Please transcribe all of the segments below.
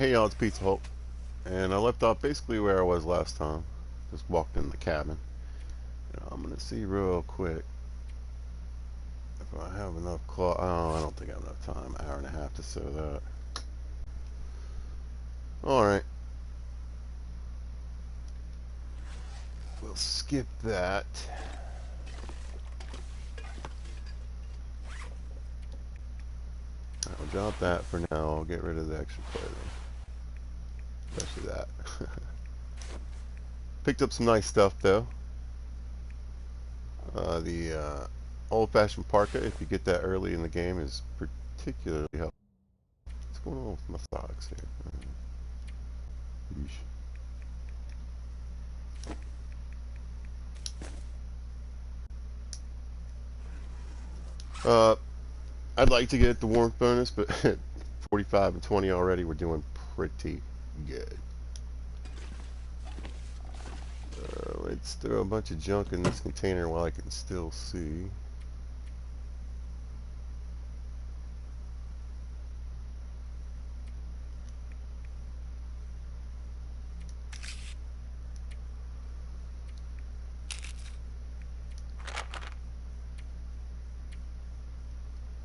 Hey y'all, it's Pizza Hulk, and I left off basically where I was last time. Just walked in the cabin. I'm gonna see real quick if I have enough cloth. Oh, I don't think I have enough time. Hour and a half to sew that. All right, we'll skip that. I'll drop that for now. I'll get rid of the extra clothing, especially that. Picked up some nice stuff though. The old-fashioned parka, if you get that early in the game, is particularly helpful. What's going on with my socks here? Yeesh. Uh, I'd like to get the warmth bonus, but at 45 and 20 already, we're doing pretty good. Let's throw a bunch of junk in this container while I can still see.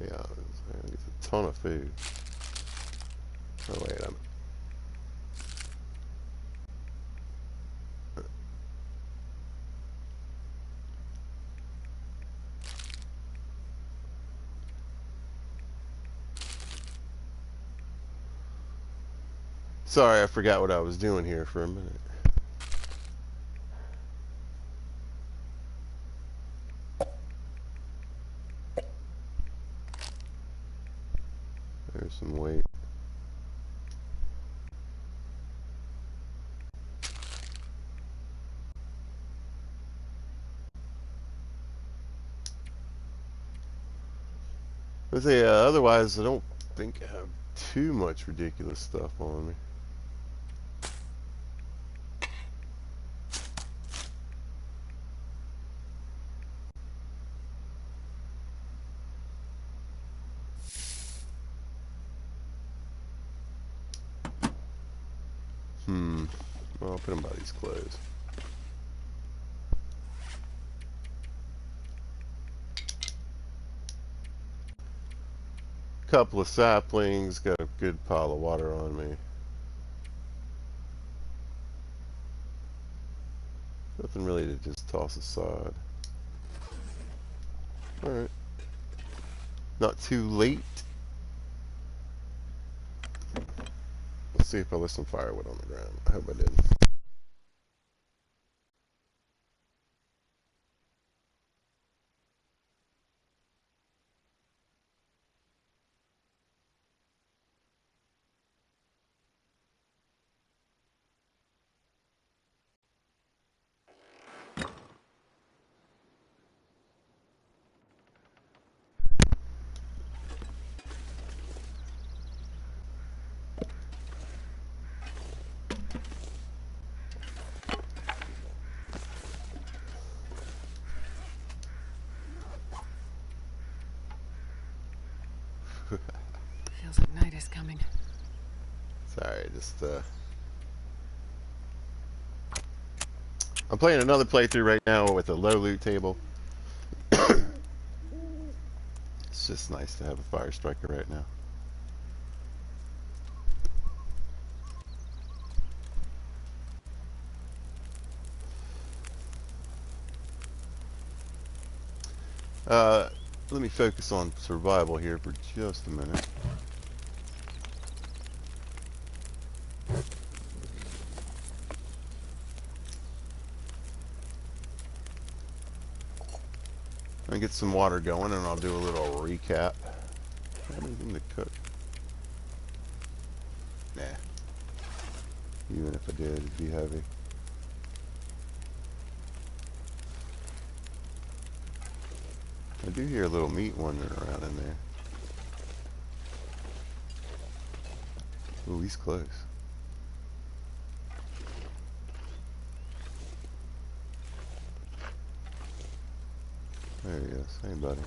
Yeah, it's a ton of food. Oh wait, I'm. Sorry, I forgot what I was doing here for a minute. There's some weight. But say, otherwise, I don't think I have too much ridiculous stuff on me. Well, I'll put them by these clothes. Couple of saplings, got a good pile of water on me. Nothing really to just toss aside. Alright. Not too late. Let's see if I left some firewood on the ground. I hope I didn't. Feels like night is coming. Sorry, just I'm playing another playthrough right now with a low loot table. It's just nice to have a fire striker right now. Let me focus on survival here for just a minute. I'll get some water going and I'll do a little recap. Anything to cook? Nah. Even if I did, it'd be heavy. I do hear a little meat wandering around in there. Ooh, he's close. There he is. Hey, buddy.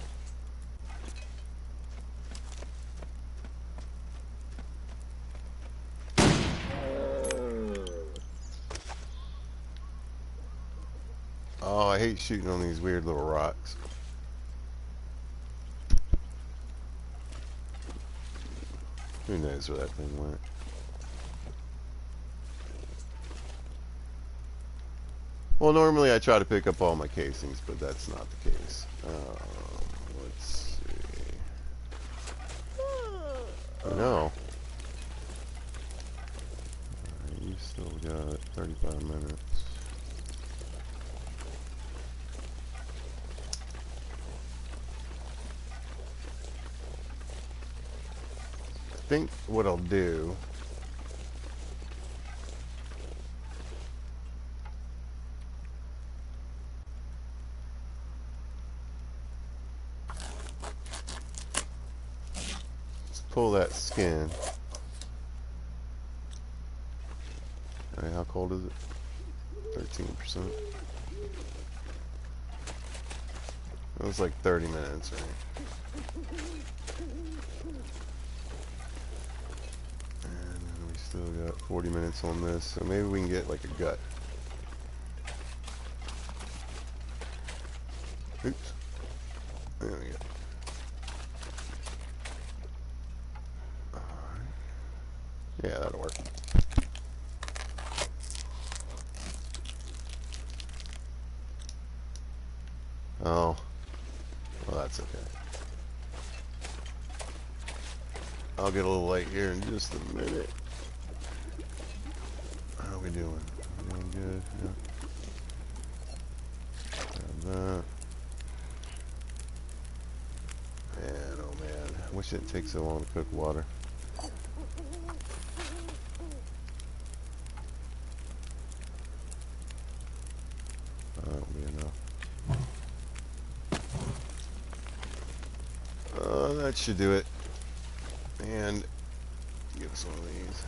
I hate shooting on these weird little rocks. Who knows where that thing went? Well, normally I try to pick up all my casings, but that's not the case. Let's see. No. You still got 35 minutes. I think what I'll do is pull that skin. Alright, how cold is it? 13%. It was like 30 minutes, right? And then we still got 40 minutes on this, so maybe we can get like a gut. Oops. There we go. Alright. Yeah, that'll work. Oh. Well, that's okay. I'll get a little late here in just a minute. How are we doing? Are we doing good? Yeah. Grab that. And oh man, I wish it takes so long to cook water. That'll be enough. That should do it. And give us one of these.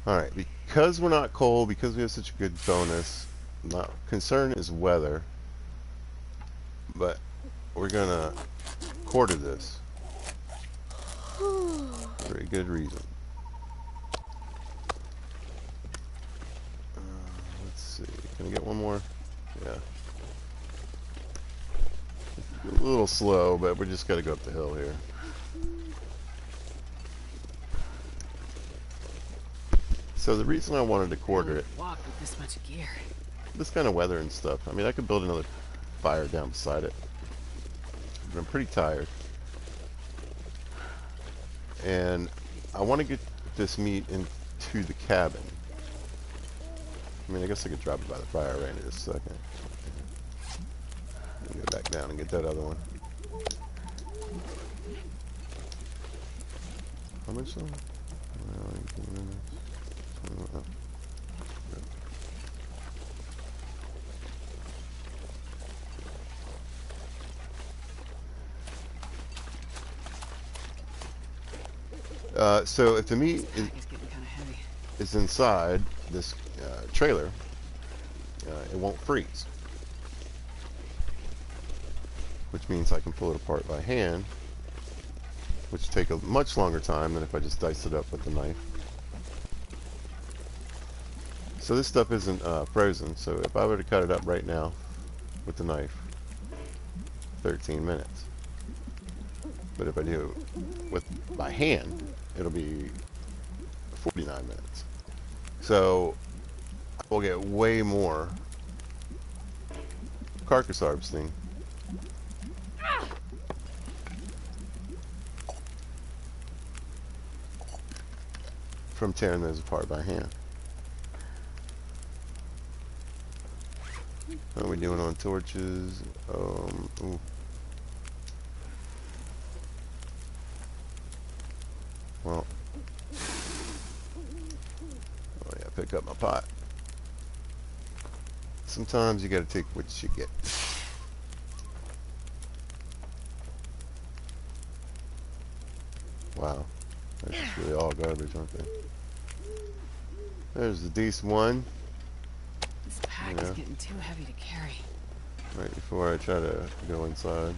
Alright, because we're not cold, because we have such a good bonus, not concern is weather, but we're gonna quarter this for a good reason. Let's see, can I get one more? Yeah. A little slow, but we just gotta go up the hill here. So the reason I wanted to quarter it, walk with this much gear. This kind of weather and stuff, I mean, I could build another fire down beside it, but I'm pretty tired. And I want to get this meat into the cabin. I mean, I guess I could drop it by the fire right in just a second. Go back down and get that other one. How much though? So if the meat is inside this trailer, it won't freeze, which means I can pull it apart by hand, which take a much longer time than if I just dice it up with the knife. So this stuff isn't frozen, so if I were to cut it up right now with the knife, 13 minutes. But if I do with by hand, it'll be 49 minutes. So we'll get way more carcass harvesting from tearing those apart by hand. How are we doing on torches? Ooh. Well, oh yeah, pick up my pot. Sometimes you gotta take what you get. Wow, that's just really all garbage, aren't they? There's the decent one. This pack is getting too heavy to carry. Right before I try to go inside.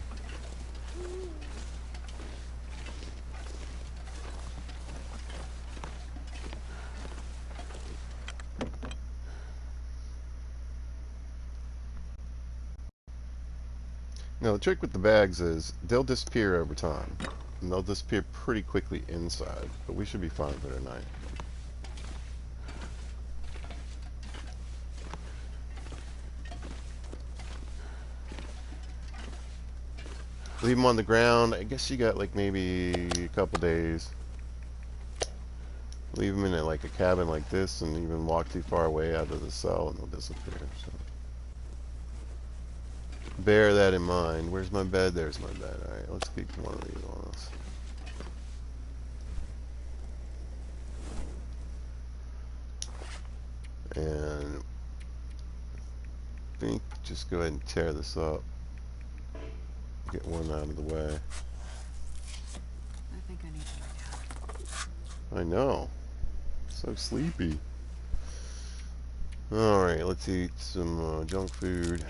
Now the trick with the bags is they'll disappear over time. And they'll disappear pretty quickly inside, but we should be fine for tonight. Leave them on the ground. I guess you got like maybe a couple days. Leave them in like a cabin like this, and even walk too far away out of the cell, and they'll disappear. So bear that in mind. Where's my bed? There's my bed. All right, let's keep one of these on us. And I think just go ahead and tear this up. Get one out of the way. I think I need to lie down. I know. So sleepy. Alright, let's eat some junk food.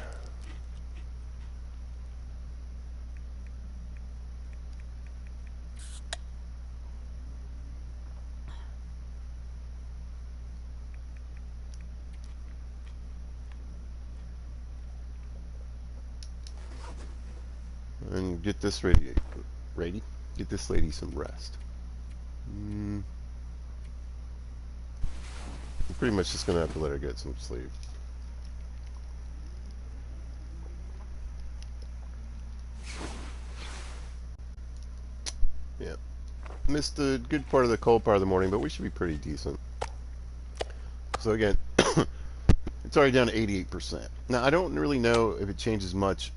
And get this ready. Get this lady some rest. I'm pretty much just gonna have to let her get some sleep. Yeah. Missed a good part of the cold part of the morning, but we should be pretty decent. So again, it's already down to 88%. Now I don't really know if it changes much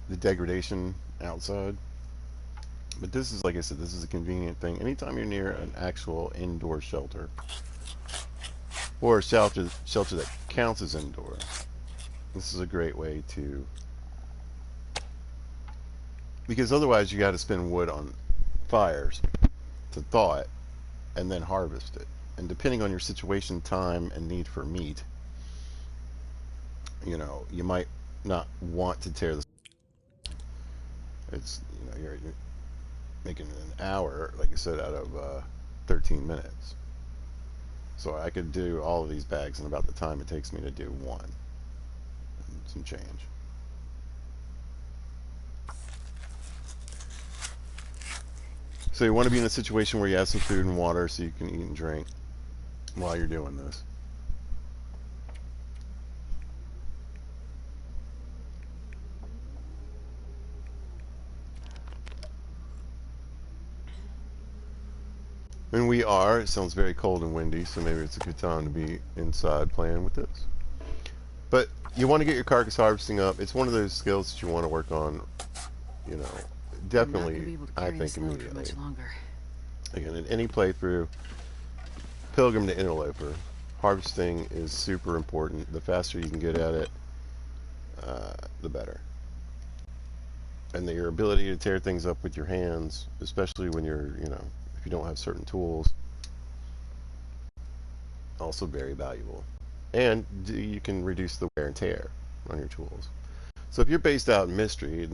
the degradation outside. But this is, like I said, this is a convenient thing. Anytime you're near an actual indoor shelter, or a shelter that counts as indoor, this is a great way to, because otherwise you got to spend wood on fires to thaw it and then harvest it. And depending on your situation, time, and need for meat, you might not want to tear this. It's, you're making an hour, like I said, out of 13 minutes. So I could do all of these bags in about the time it takes me to do one. And some change. So you want to be in a situation where you have some food and water so you can eat and drink while you're doing this. And it sounds very cold and windy, so maybe it's a good time to be inside playing with this. But you want to get your carcass harvesting up. It's one of those skills that you want to work on, definitely, I think, immediately. Much longer. Again, in any playthrough, Pilgrim to Interloper, harvesting is super important. The faster you can get at it, the better. And your ability to tear things up with your hands, especially when you're, if you don't have certain tools, also very valuable. And you can reduce the wear and tear on your tools. So if you're based out in Mystery,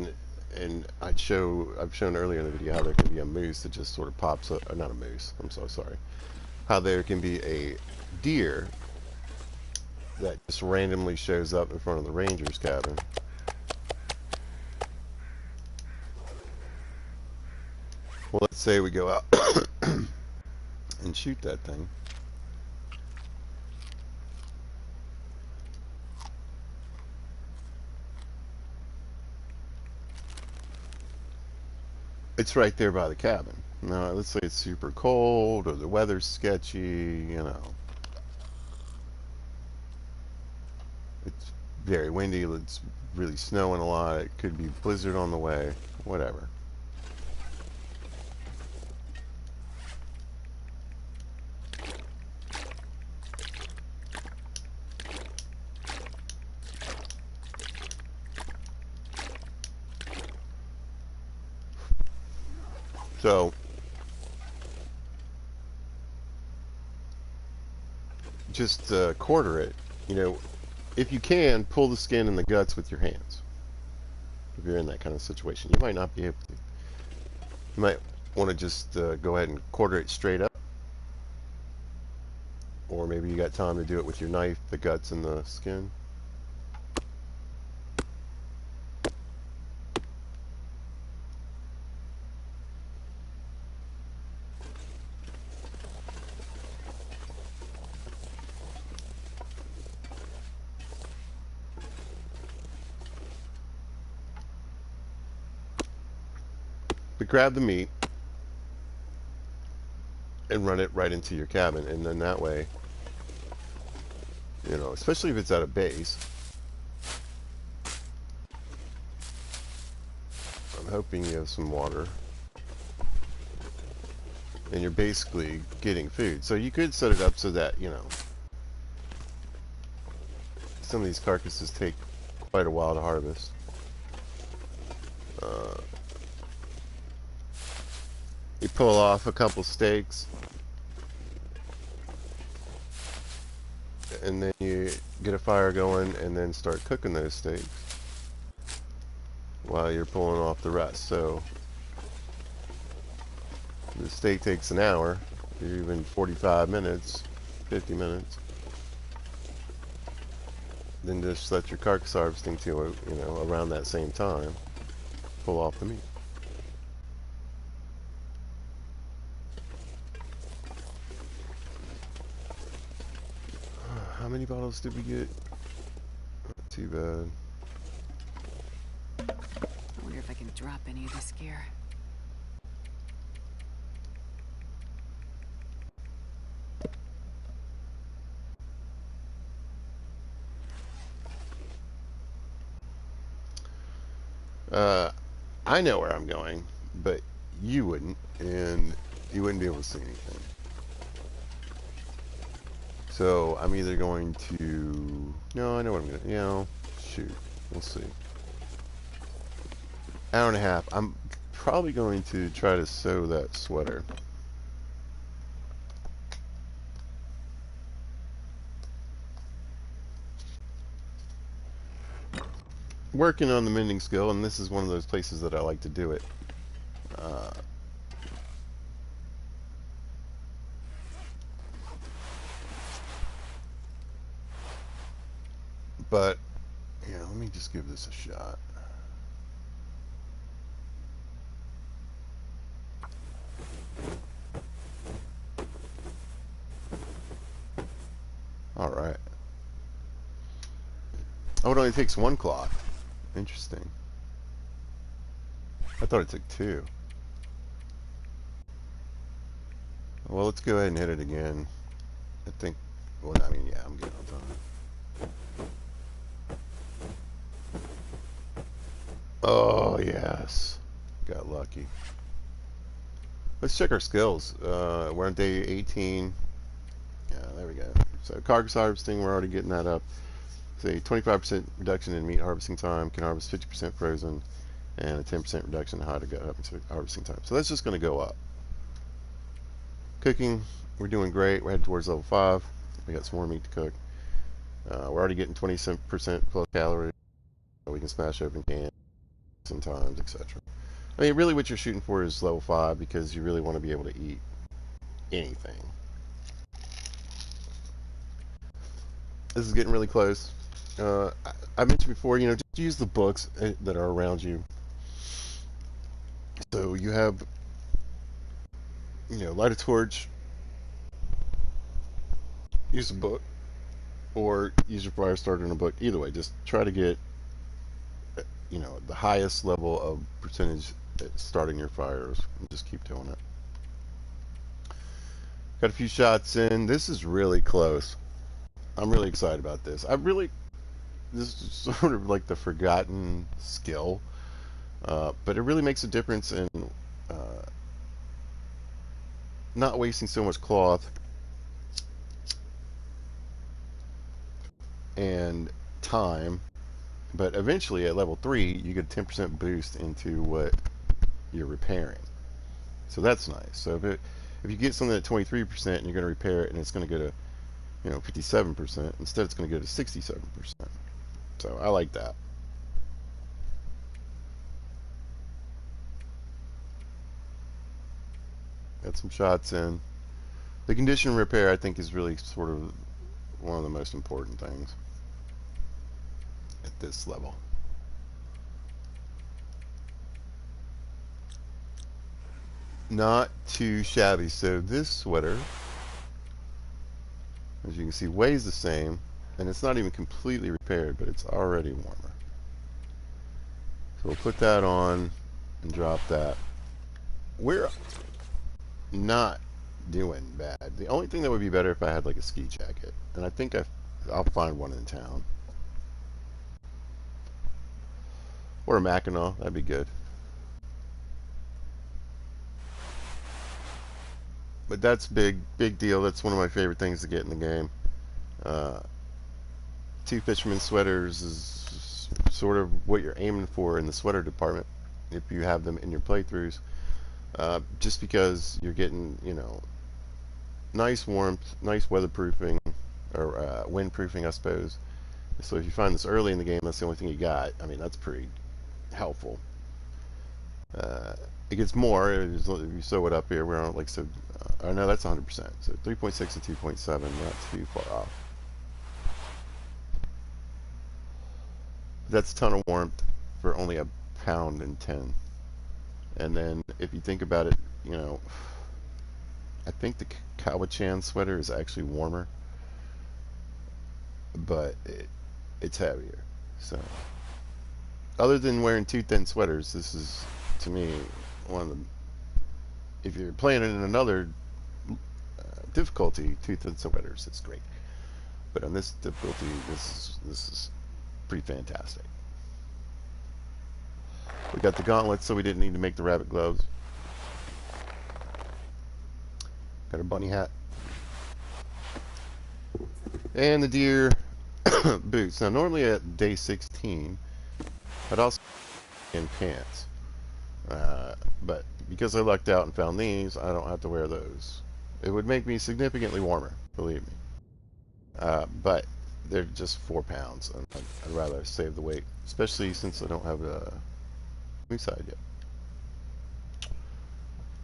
and I've shown earlier in the video how there can be a moose that just sort of pops up, or not a moose, I'm so sorry, how there can be a deer that just randomly shows up in front of the ranger's cabin. Well, let's say we go out and shoot that thing. It's right there by the cabin. Now, let's say it's super cold or the weather's sketchy, It's very windy, it's really snowing a lot, it could be blizzard on the way, whatever. So, just quarter it. If you can, pull the skin and the guts with your hands. If you're in that kind of situation, you might not be able to. You might want to just go ahead and quarter it straight up. Or maybe you got time to do it with your knife, the guts and the skin. But grab the meat and run it right into your cabin, and then that way, especially if it's at a base. I'm hoping you have some water. And you're basically getting food. So you could set it up so that, some of these carcasses take quite a while to harvest. Uh, you pull off a couple steaks, and then you get a fire going and then start cooking those steaks while you're pulling off the rest. So the steak takes an hour, even 45 minutes, 50 minutes. Then just let your carcass harvesting to, around that same time, pull off the meat. How many bottles did we get? Not too bad. I wonder if I can drop any of this gear. I know where I'm going, but you wouldn't, and you wouldn't be able to see anything. So I'm either going to... No, I know what I'm going to... shoot. We'll see. Hour and a half. I'm probably going to try to sew that sweater. Working on the mending skill, and this is one of those places that I like to do it. But, let me just give this a shot. Alright. Oh, it only takes one cloth. Interesting. I thought it took two. Well, let's go ahead and hit it again. I think, well, I mean, yeah, I'm good on time. Oh, yes. Got lucky. Let's check our skills. We're on day 18. Yeah, there we go. So carcass harvesting, we're already getting that up. Say 25% reduction in meat harvesting time, can harvest 50% frozen, and a 10% reduction in how to go up into harvesting time. So that's just going to go up. Cooking, we're doing great. We're heading towards level 5. We got some more meat to cook. We're already getting 20% plus calories. We can smash open cans sometimes, etc. I mean, really what you're shooting for is level 5 because you really want to be able to eat anything. This is getting really close. I mentioned before, just use the books that are around you. So you have, light a torch, use a book, or use your fire starter in a book. Either way, just try to get, the highest level of percentage at starting your fires, and just keep doing it. Got a few shots in. This is really close. I'm really excited about this. This is sort of like the forgotten skill, but it really makes a difference in not wasting so much cloth and time. But eventually at level 3 you get a 10% boost into what you're repairing, so that's nice. So if you get something at 23% and you're going to repair it and it's going to go to 57%, instead it's going to go to 67%. So I like that. Got some shots in. The condition repair, I think, is really sort of one of the most important things at this level. Not too shabby. So this sweater, as you can see, weighs the same, and it's not even completely repaired, but it's already warmer. So we'll put that on and drop that. we're not doing bad. The only thing that would be better if I had like a ski jacket, and I think I'll find one in town or a Mackinac. That'd be good. But that's big deal. That's one of my favorite things to get in the game. Uh, two fisherman sweaters is sort of what you're aiming for in the sweater department if you have them in your playthroughs. Just because you're getting, nice warmth, nice weatherproofing, or windproofing, I suppose. So if you find this early in the game, that's the only thing you got. I mean, that's pretty helpful. Uh, it gets more if you sew it up here. We're on like so. Oh no, that's 100%. So 3.6 to 2.7, not too far off. That's a ton of warmth for only a pound and 10. And then if you think about it, you know, I think the Kawachan sweater is actually warmer, but it's heavier. So other than wearing too thin sweaters, this is to me one of the. If you're playing it in another difficulty, too thin sweaters, it's great. But on this difficulty, this is pretty fantastic. We got the gauntlets, so we didn't need to make the rabbit gloves. Got our bunny hat. And the deer boots. Now, normally at day 16, I'd also in pants. But because I lucked out and found these, I don't have to wear those. It would make me significantly warmer, believe me. But they're just 4 pounds, and I'd rather save the weight, especially since I don't have a moose hide yet.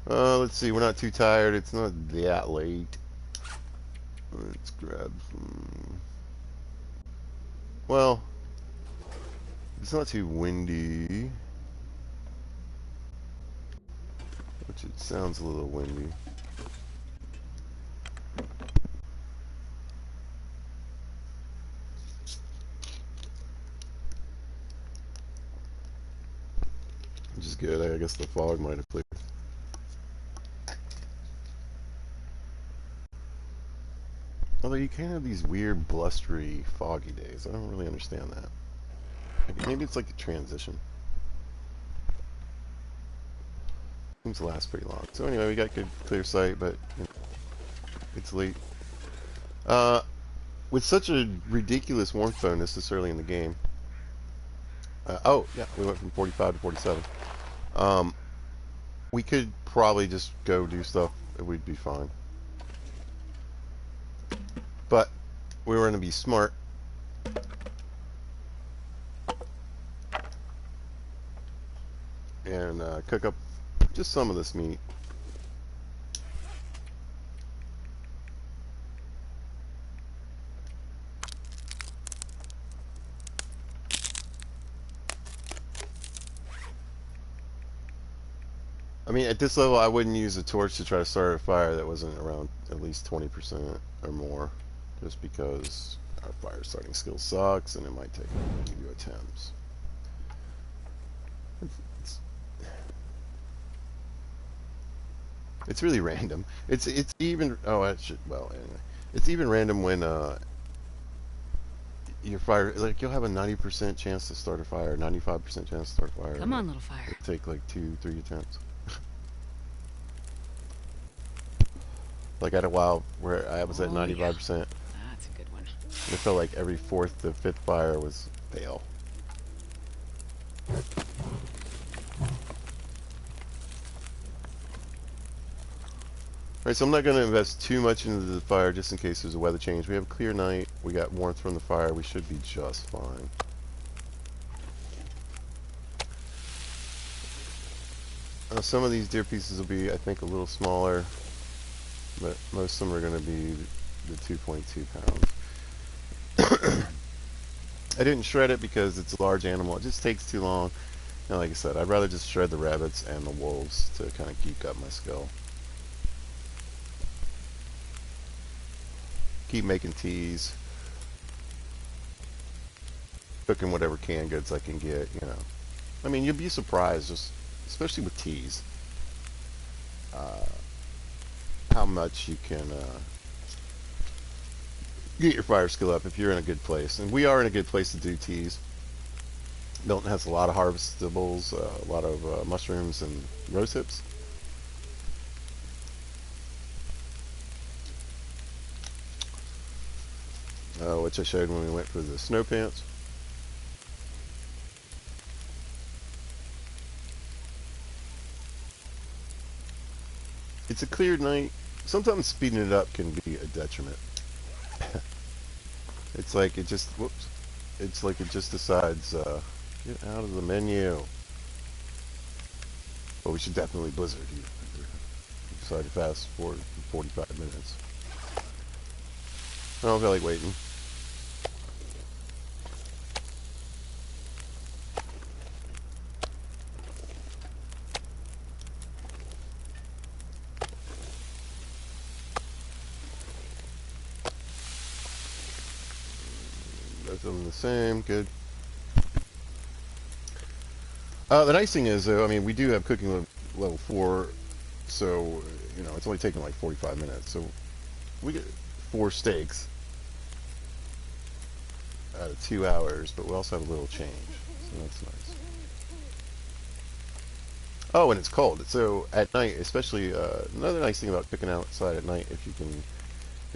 Let's see, we're not too tired. It's not that late. Let's grab some. Well, it's not too windy, which it sounds a little windy. Which is good. I guess the fog might have cleared. Although you can have these weird, blustery, foggy days. I don't really understand that. Maybe it's like a transition. Seems to last pretty long. So anyway, we got good clear sight, but it's late. Uh, with such a ridiculous warmth bonus this early in the game. Oh, yeah, we went from 45 to 47. Um, we could probably just go do stuff. We'd be fine. But we were going to be smart. And cook up just some of this meat. I mean, at this level, I wouldn't use a torch to try to start a fire that wasn't around at least 20% or more, just because our fire starting skill sucks and it might take a few attempts. It's, it's really random. It's even I should well anyway. It's even random when your fire like you'll have a 90% chance to start a fire, 95% chance to start a fire. Come on, little fire. It'll take like 2-3 attempts. Like I had a while where I was at 95%. Yeah. That's a good one. It felt like every fourth to fifth fire was fail. Alright, so I'm not going to invest too much into the fire just in case there's a weather change. We have a clear night. We got warmth from the fire. We should be just fine. Some of these deer pieces will be, I think, a little smaller, but most of them are going to be the 2.2 pounds. I didn't shred it because it's a large animal. It just takes too long. And like I said, I'd rather just shred the rabbits and the wolves to kind of geek up my skull. Keep making teas. Cooking whatever canned goods I can get, I mean, you'll be surprised, just especially with teas. uh, how much you can get your fire skill up if you're in a good place. And we are in a good place to do teas. Milton has a lot of harvestables, a lot of mushrooms and rose hips. Which I showed when we went for the snow pants. It's a clear night. Sometimes speeding it up can be a detriment. It's like it just, whoops. It's like it just decides, get out of the menu. But we should definitely blizzard. You decide to fast forward 45 minutes. I don't feel like waiting. Both of them the same. Good. The nice thing is, though, I mean, we do have cooking level 4, so, you know, it's only taking like 45 minutes. So we get 4 steaks out of 2 hours, but we also have a little change. So that's nice. Oh, and it's cold. So at night, especially, another nice thing about cooking outside at night, if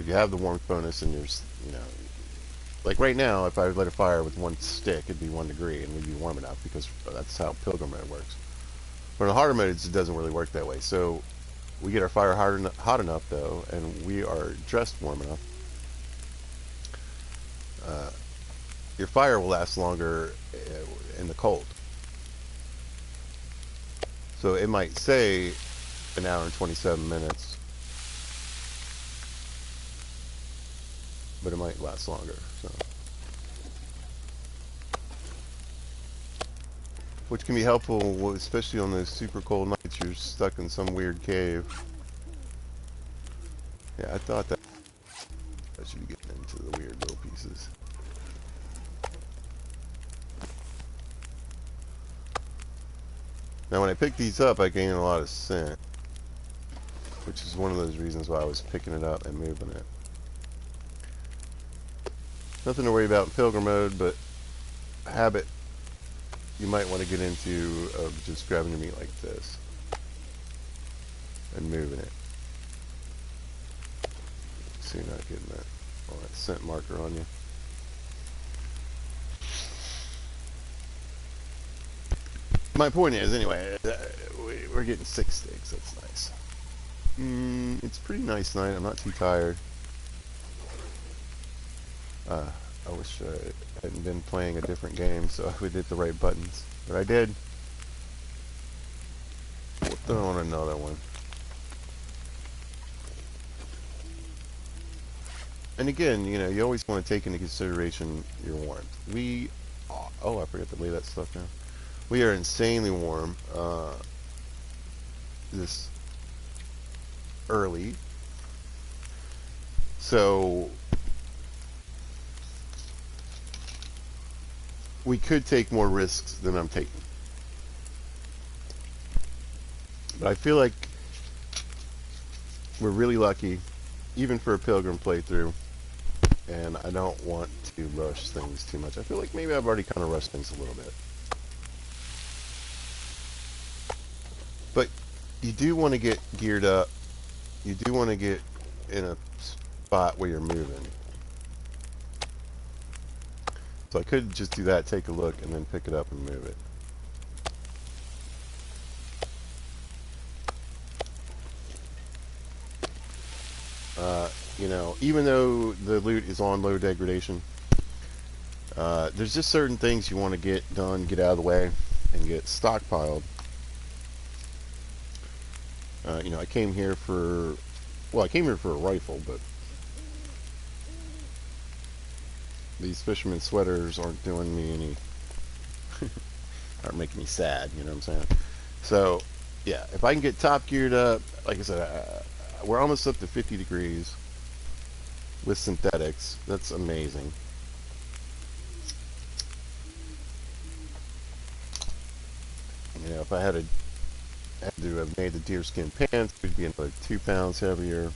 you have the warmth bonus and there's, you know, like right now, if I lit a fire with 1 stick, it'd be 1 degree and we'd be warm enough because that's how pilgrim mode works. But in harder modes, it doesn't really work that way. So we get our fire hot enough, though, and we are dressed warm enough. Uh, your fire will last longer in the cold. So it might say an hour and 27 minutes, but it might last longer. So, which can be helpful, especially on those super cold nights you're stuck in some weird cave. Yeah, I thought that I should be getting into the weird little pieces. Now, when I pick these up, I gain a lot of scent, which is one of those reasons why I was picking it up and moving it. Nothing to worry about in pilgrim mode, but a habit you might want to get into of just grabbing your meat like this and moving it. So you're not getting all that scent marker on you. My point is, anyway, we're getting 6 steaks. That's nice. It's a pretty nice night. I'm not too tired. I wish I hadn't been playing a different game so I would hit the right buttons. But I did. We'll throw on another one. And again, you know, you always want to take into consideration your warmth. Oh, I forgot to lay that stuff down. We are insanely warm this early. So we could take more risks than I'm taking. But I feel like we're really lucky, even for a pilgrim playthrough, and I don't want to rush things too much. I feel like maybe I've already kind of rushed things a little bit. But you do want to get geared up. You do want to get in a spot where you're moving. So I could just do that, take a look, and then pick it up and move it. You know, even though the loot is on low degradation, there's just certain things you want to get done, get out of the way, and get stockpiled. You know, I came here for a rifle, but these fisherman sweaters aren't doing me any, aren't making me sad, you know what I'm saying? So, yeah, if I can get top geared up, like I said, we're almost up to 50 degrees with synthetics. That's amazing. You know, if I had Had to have made the deerskin pants, would be another 2 pounds heavier.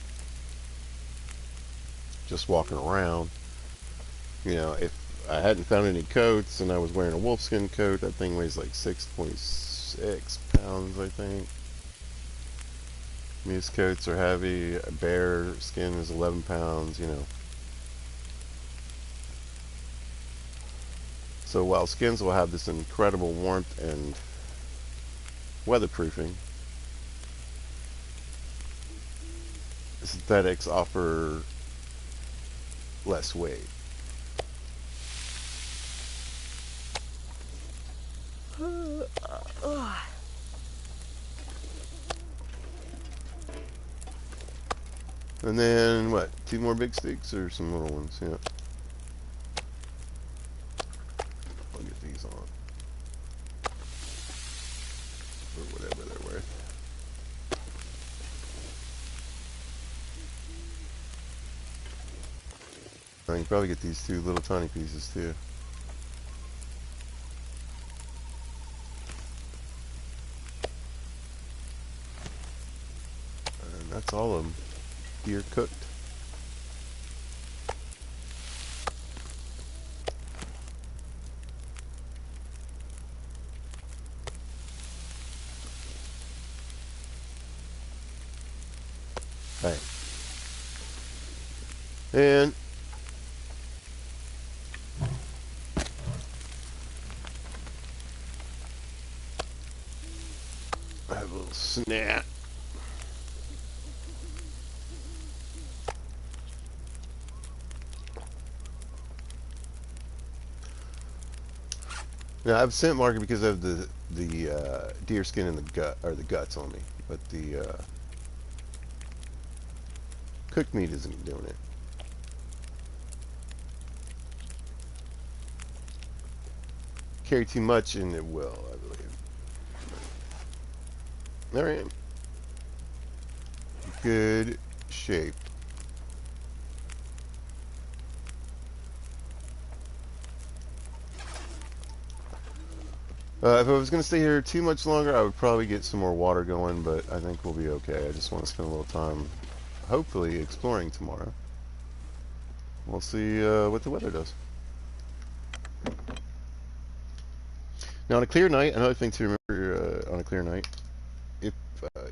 Just walking around. You know, if I hadn't found any coats and I was wearing a wolfskin coat, that thing weighs like 6.6 pounds, I think. Moose coats are heavy. A bear skin is 11 pounds, you know. So while skins will have this incredible warmth and weatherproofing, synthetics offer less weight. And then, what, 2 more big sticks or some little ones? Yeah. I'll get these on. For whatever they're worth. I can probably get these 2 little tiny pieces too. And that's all of them. Deer cooked. Bang. And I have a little snack. Now I have a scent marker because of the deer skin and the gut or the guts on me, but the cooked meat isn't doing it. Carry too much and it will, I believe. All right, good shape. If I was going to stay here too much longer, I would probably get some more water going, but I think we'll be okay. I just want to spend a little time, hopefully, exploring tomorrow. We'll see what the weather does. Now, on a clear night, another thing to remember on a clear night, if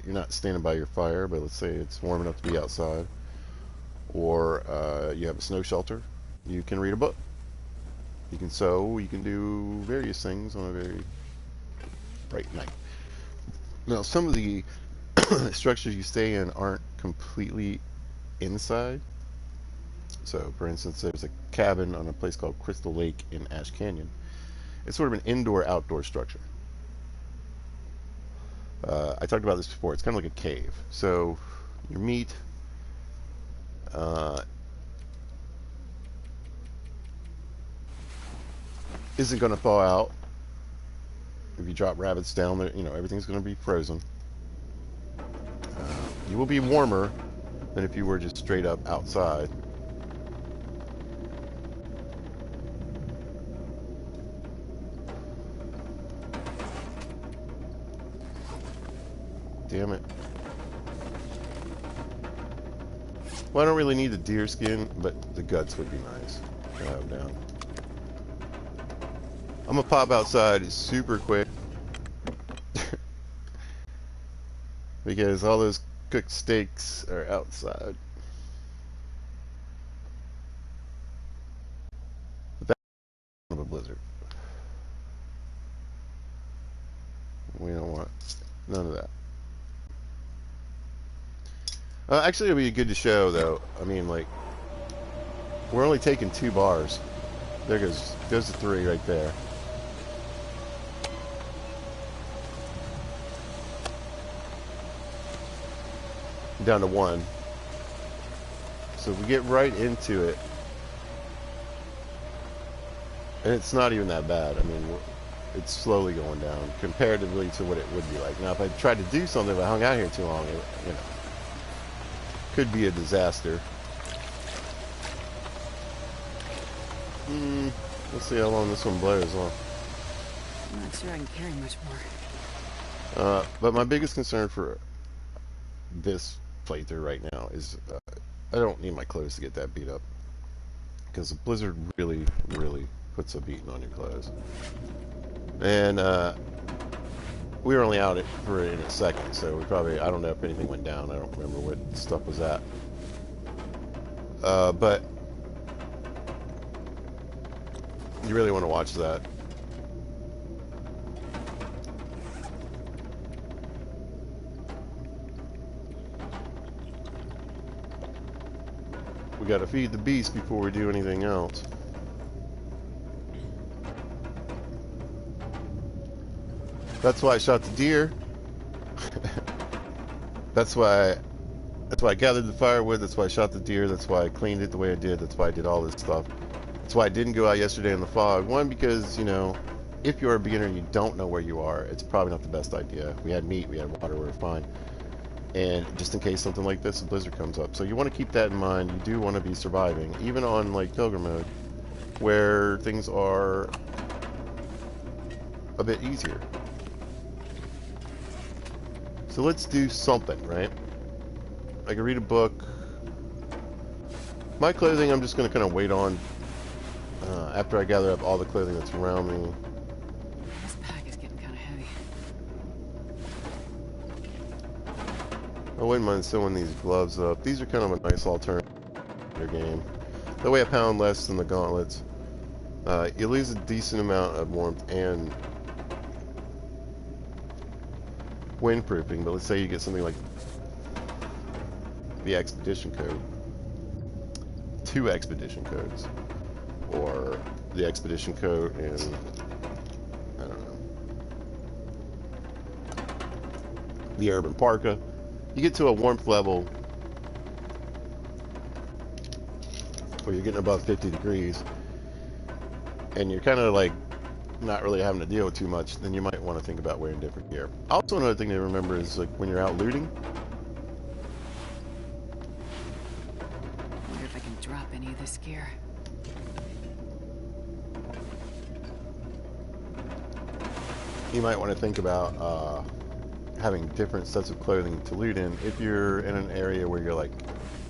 you're not standing by your fire, but let's say it's warm enough to be outside, or you have a snow shelter, you can read a book. You can sew, you can do various things on a very bright night. Now, some of the structures you stay in aren't completely inside. So, for instance, there's a cabin on a place called Crystal Lake in Ash Canyon. It's sort of an indoor-outdoor structure. I talked about this before. It's kind of like a cave. So, your meat uh, isn't going to thaw out. If you drop rabbits down there, you know, everything's going to be frozen. You will be warmer than if you were just straight up outside. Damn it. Well, I don't really need the deer skin, but the guts would be nice to have down. I'm gonna pop outside super quick because all those cooked steaks are outside. But that's kind of a blizzard. We don't want none of that. Actually, it'll be good to show, though. I mean, like, we're only taking 2 bars. There goes the 3 right there. Down to 1. So we get right into it, and it's not even that bad. I mean, it's slowly going down comparatively to what it would be like. Now, if I tried to do something, if I hung out here too long, it, you know, could be a disaster. Let's see how long this one blows on. I'm not sure I can carry much more. But my biggest concern for this playthrough right now is I don't need my clothes to get that beat up because the blizzard really, really puts a beating on your clothes. And we were only out for it in a second, so we probably, I don't know if anything went down. I don't remember what stuff was at. But you really want to watch that. We got to feed the beast before we do anything else. That's why I shot the deer. that's why that's why I gathered the firewood. That's why I shot the deer. That's why I cleaned it the way I did. That's why I did all this stuff. That's why I didn't go out yesterday in the fog. One, because, you know, if you're a beginner and you don't know where you are, it's probably not the best idea. We had meat, we had water, we were fine. And just in case something like this, a blizzard comes up. So you want to keep that in mind. You do want to be surviving, even on like pilgrim mode, where things are a bit easier. So let's do something, right? I can read a book. My clothing, I'm just going to kind of wait on after I gather up all the clothing that's around me. This pack is getting kind of heavy. I wouldn't mind sewing these gloves up. These are kind of a nice alternative to your game. That way I pound less than the gauntlets. You lose a decent amount of warmth and windproofing, but let's say you get something like the expedition code, 2 expedition codes, or the expedition code in, I don't know, the urban parka. You get to a warmth level where you're getting above 50 degrees and you're kind of like not really having to deal with too much, then you might want to think about wearing different gear. Also, another thing to remember is like when you're out looting, Wonder if I can drop any of this gear. you might want to think about having different sets of clothing to loot in if you're in an area where you're like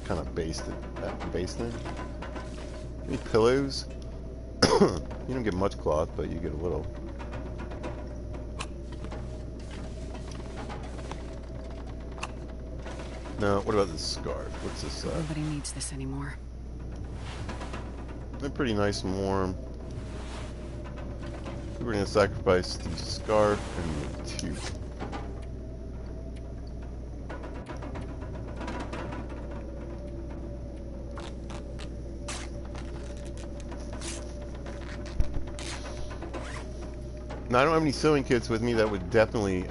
kind of based in. Any pillows? You don't get much cloth, but you get a little. No, what about this scarf? What's this? Nobody needs this anymore. They're pretty nice and warm. We're going to sacrifice the scarf and the tooth. Now, I don't have any sewing kits with me. That would definitely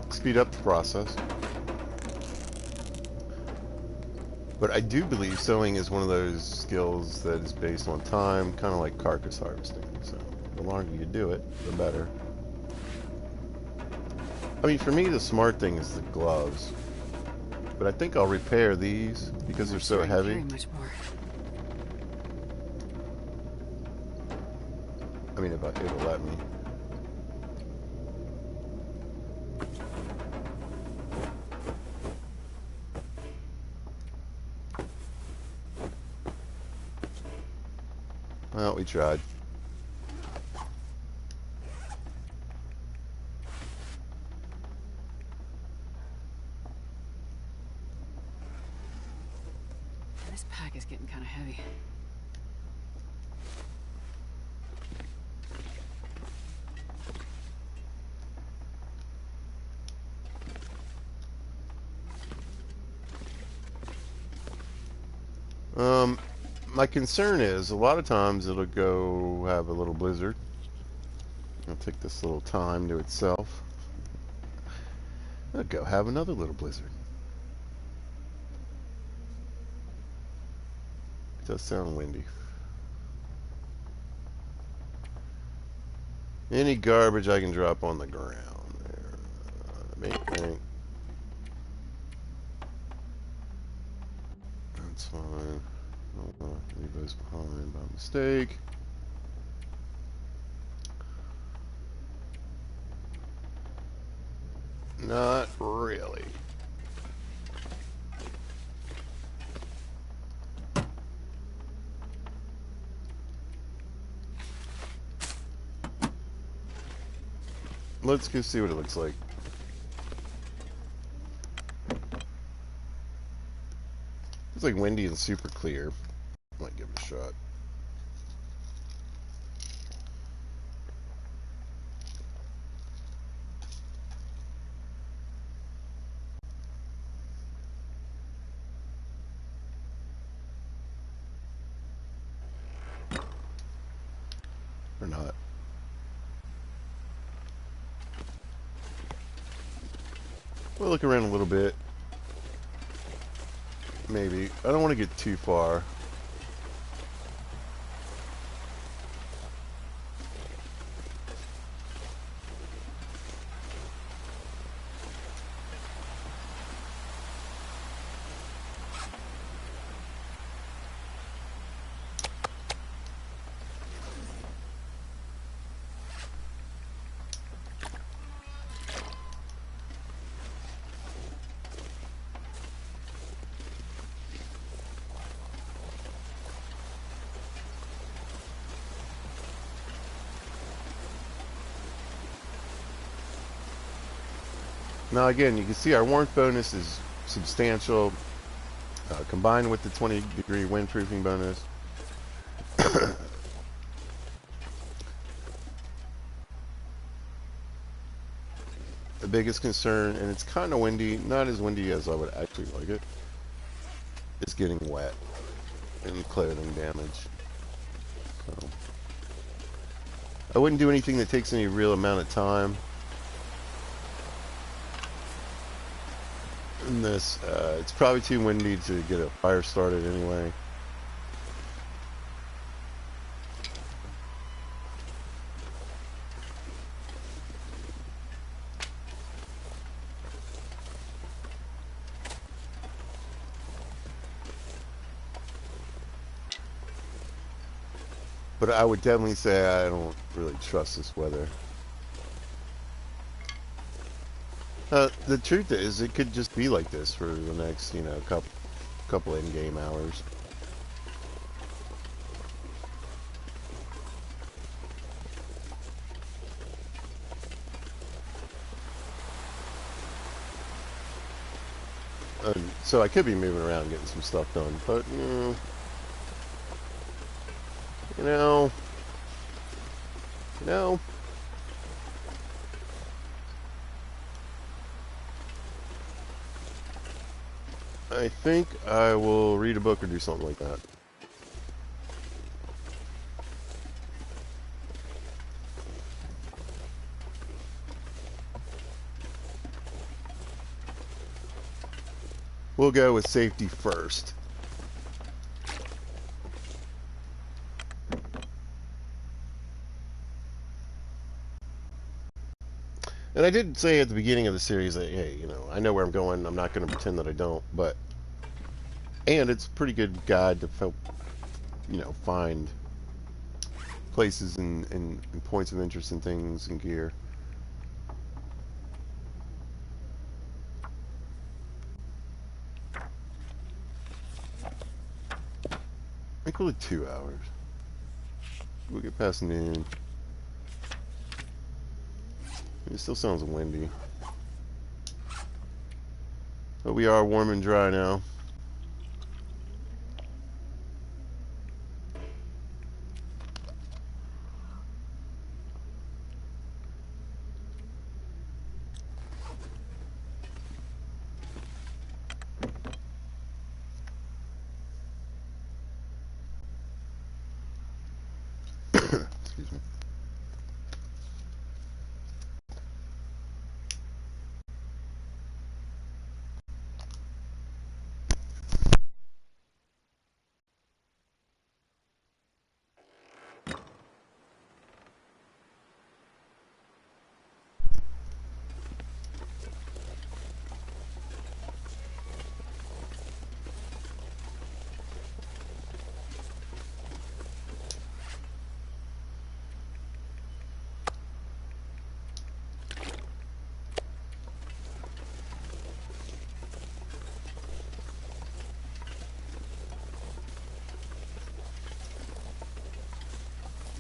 speed up the process. But I do believe sewing is one of those skills that is based on time, kind of like carcass harvesting. So the longer you do it, the better. I mean, for me, the smart thing is the gloves. But I think I'll repair these because they're so heavy. Much more. I mean, if it'll let me. Well, we tried. This pack is getting kind of heavy. My concern is a lot of times it'll go have a little blizzard. It'll take this little time to itself. It'll go have another little blizzard. It does sound windy. Any garbage I can drop on the ground there. Bang. That's fine. I don't want to leave those behind by mistake. Not really. Let's go see what it looks like. It's like windy and super clear. Might give it a shot. Or not. We'll look around a little bit. Maybe. I don't want to get too far. Now again, you can see our warmth bonus is substantial. Combined with the 20-degree windproofing bonus. The biggest concern, and it's kind of windy, not as windy as I would actually like it, is getting wet and clothing damage. So, I wouldn't do anything that takes any real amount of time. In this, it's probably too windy to get a fire started anyway. But I would definitely say I don't really trust this weather. The truth is, it could just be like this for the next, couple in-game hours. So I could be moving around getting some stuff done, but you know, you know. I think I will read a book or do something like that. We'll go with safety first. And I did say at the beginning of the series that, hey, I know where I'm going. I'm not going to pretend that I don't. And it's a pretty good guide to help, find places and points of interest and things and gear. I call it 2 hours. We'll get past noon. It still sounds windy. But we are warm and dry now. Excuse me.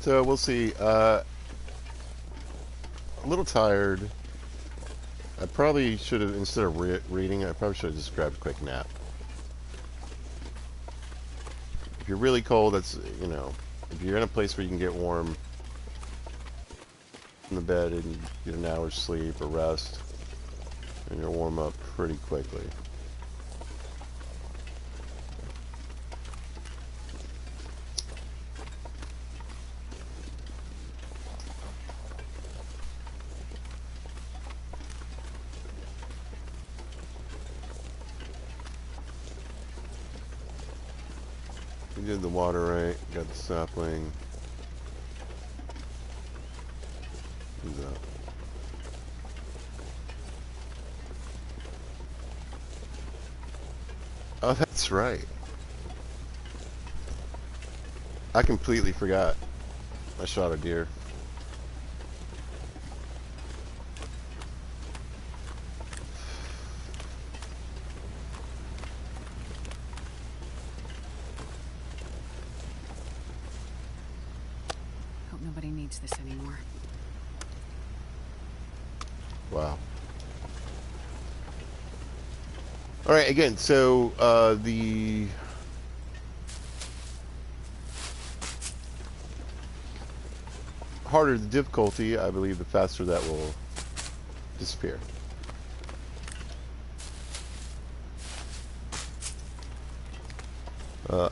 So we'll see. A little tired. I probably should have, instead of reading, I probably should have just grabbed a quick nap. If you're really cold, that's, you know, if you're in a place where you can get warm in the bed and you get an hour's sleep or rest, and you'll warm up pretty quickly. We did the water right, got the sapling. Who's that? Oh, that's right. I completely forgot. I shot a deer. Hope nobody needs this anymore. Wow. All right, again, so the harder the difficulty, I believe, the faster that will disappear.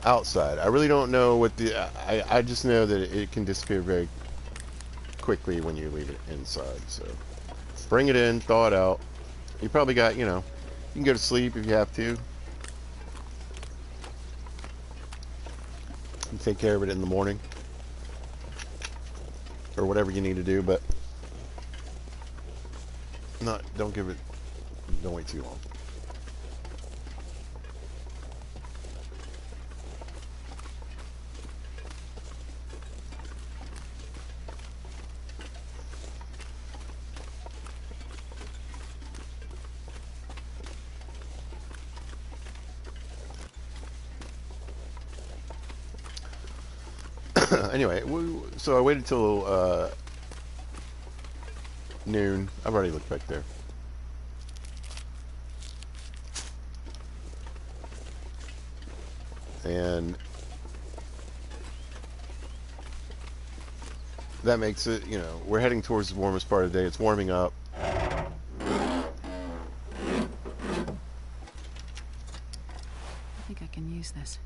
Outside, I really don't know what the. I just know that it can disappear very quickly when you leave it inside. So bring it in, thaw it out. You probably got, you know, you can go to sleep if you have to. And take care of it in the morning or whatever you need to do, but don't give it, don't wait too long. Anyway, so I waited till noon. I've already looked back there. And that makes it, you know, we're heading towards the warmest part of the day. It's warming up. I think I can use this.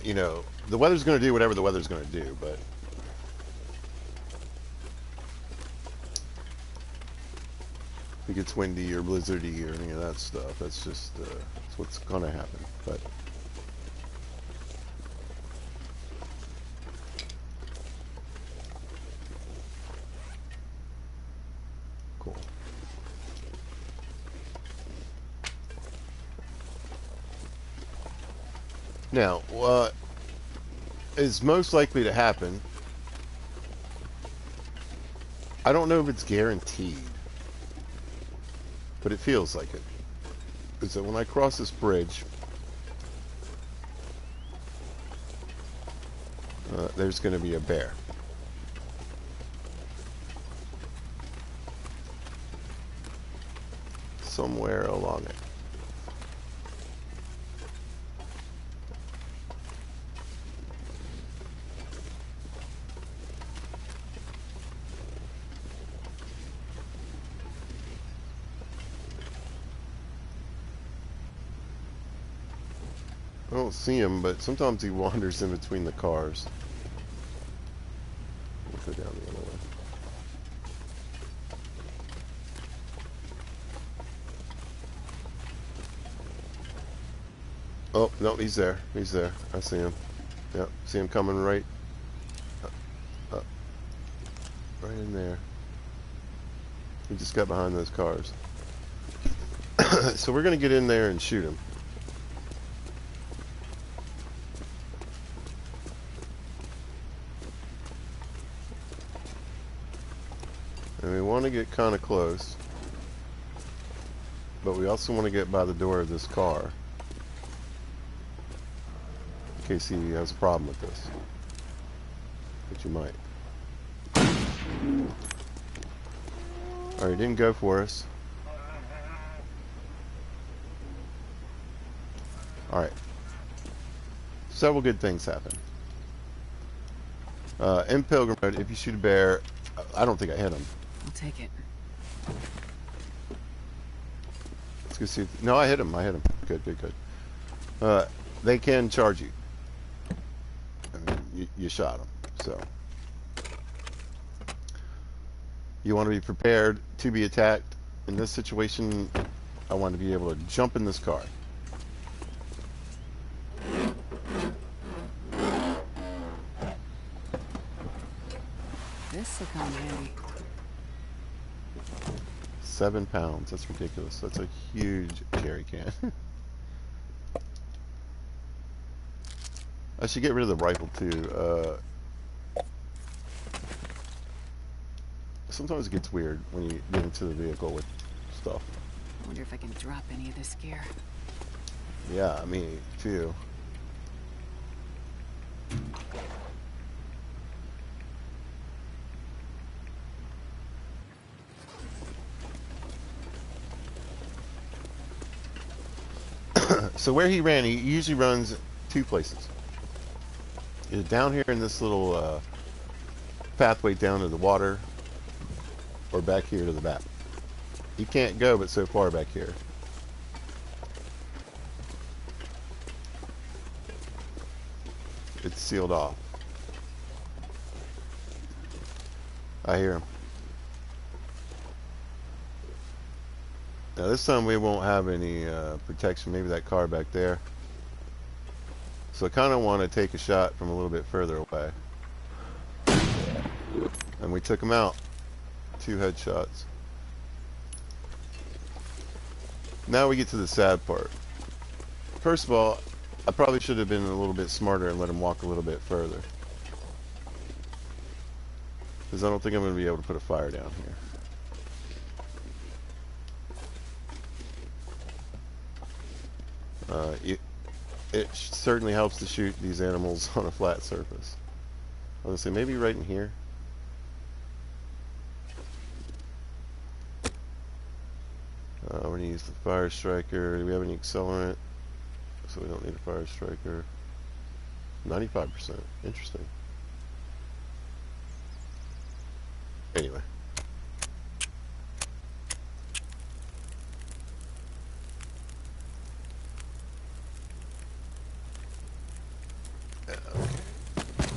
You know, the weather's going to do whatever the weather's going to do, but if it gets windy or blizzardy or any of that stuff, that's just that's what's going to happen. But cool. Now, what is most likely to happen, I don't know if it's guaranteed, but it feels like it, is that when I cross this bridge, there's going to be a bear. Somewhere along it. I don't see him, but sometimes he wanders in between the cars. We'll go down the other way. Oh, no, he's there. He's there. I see him. Yep, see him coming right right in there. He just got behind those cars. So we're going to get in there and shoot him. And we want to get kind of close, but we also want to get by the door of this car in case he has a problem with this, which you might. Alright, he didn't go for us. Alright. Several good things happen. In Pilgrim Mode, if you shoot a bear, I don't think I hit him. I'll take it. Let's go see. No, I hit him. I hit him. Good, good, good. They can charge you. I mean, you shot him. So you want to be prepared to be attacked. In this situation, I want to be able to jump in this car. This will come in handy. 7 pounds. That's ridiculous. That's a huge jerry can. I should get rid of the rifle too. Sometimes it gets weird when you get into the vehicle with stuff. I wonder if I can drop any of this gear. Yeah, me too. So where he ran, he usually runs 2 places. Either down here in this little pathway down to the water, or back here to the back. He can't go but so far back here. It's sealed off. I hear him. Now this time we won't have any protection. Maybe that car back there. So I kind of want to take a shot from a little bit further away. And we took him out. 2 headshots. Now we get to the sad part. First of all, I probably should have been a little bit smarter and let him walk a little bit further. Because I don't think I'm going to be able to put a fire down here. It certainly helps to shoot these animals on a flat surface. I was going to say, maybe right in here. We're going to use the fire striker. Do we have any accelerant? So we don't need a fire striker. 95%. Interesting. Anyway.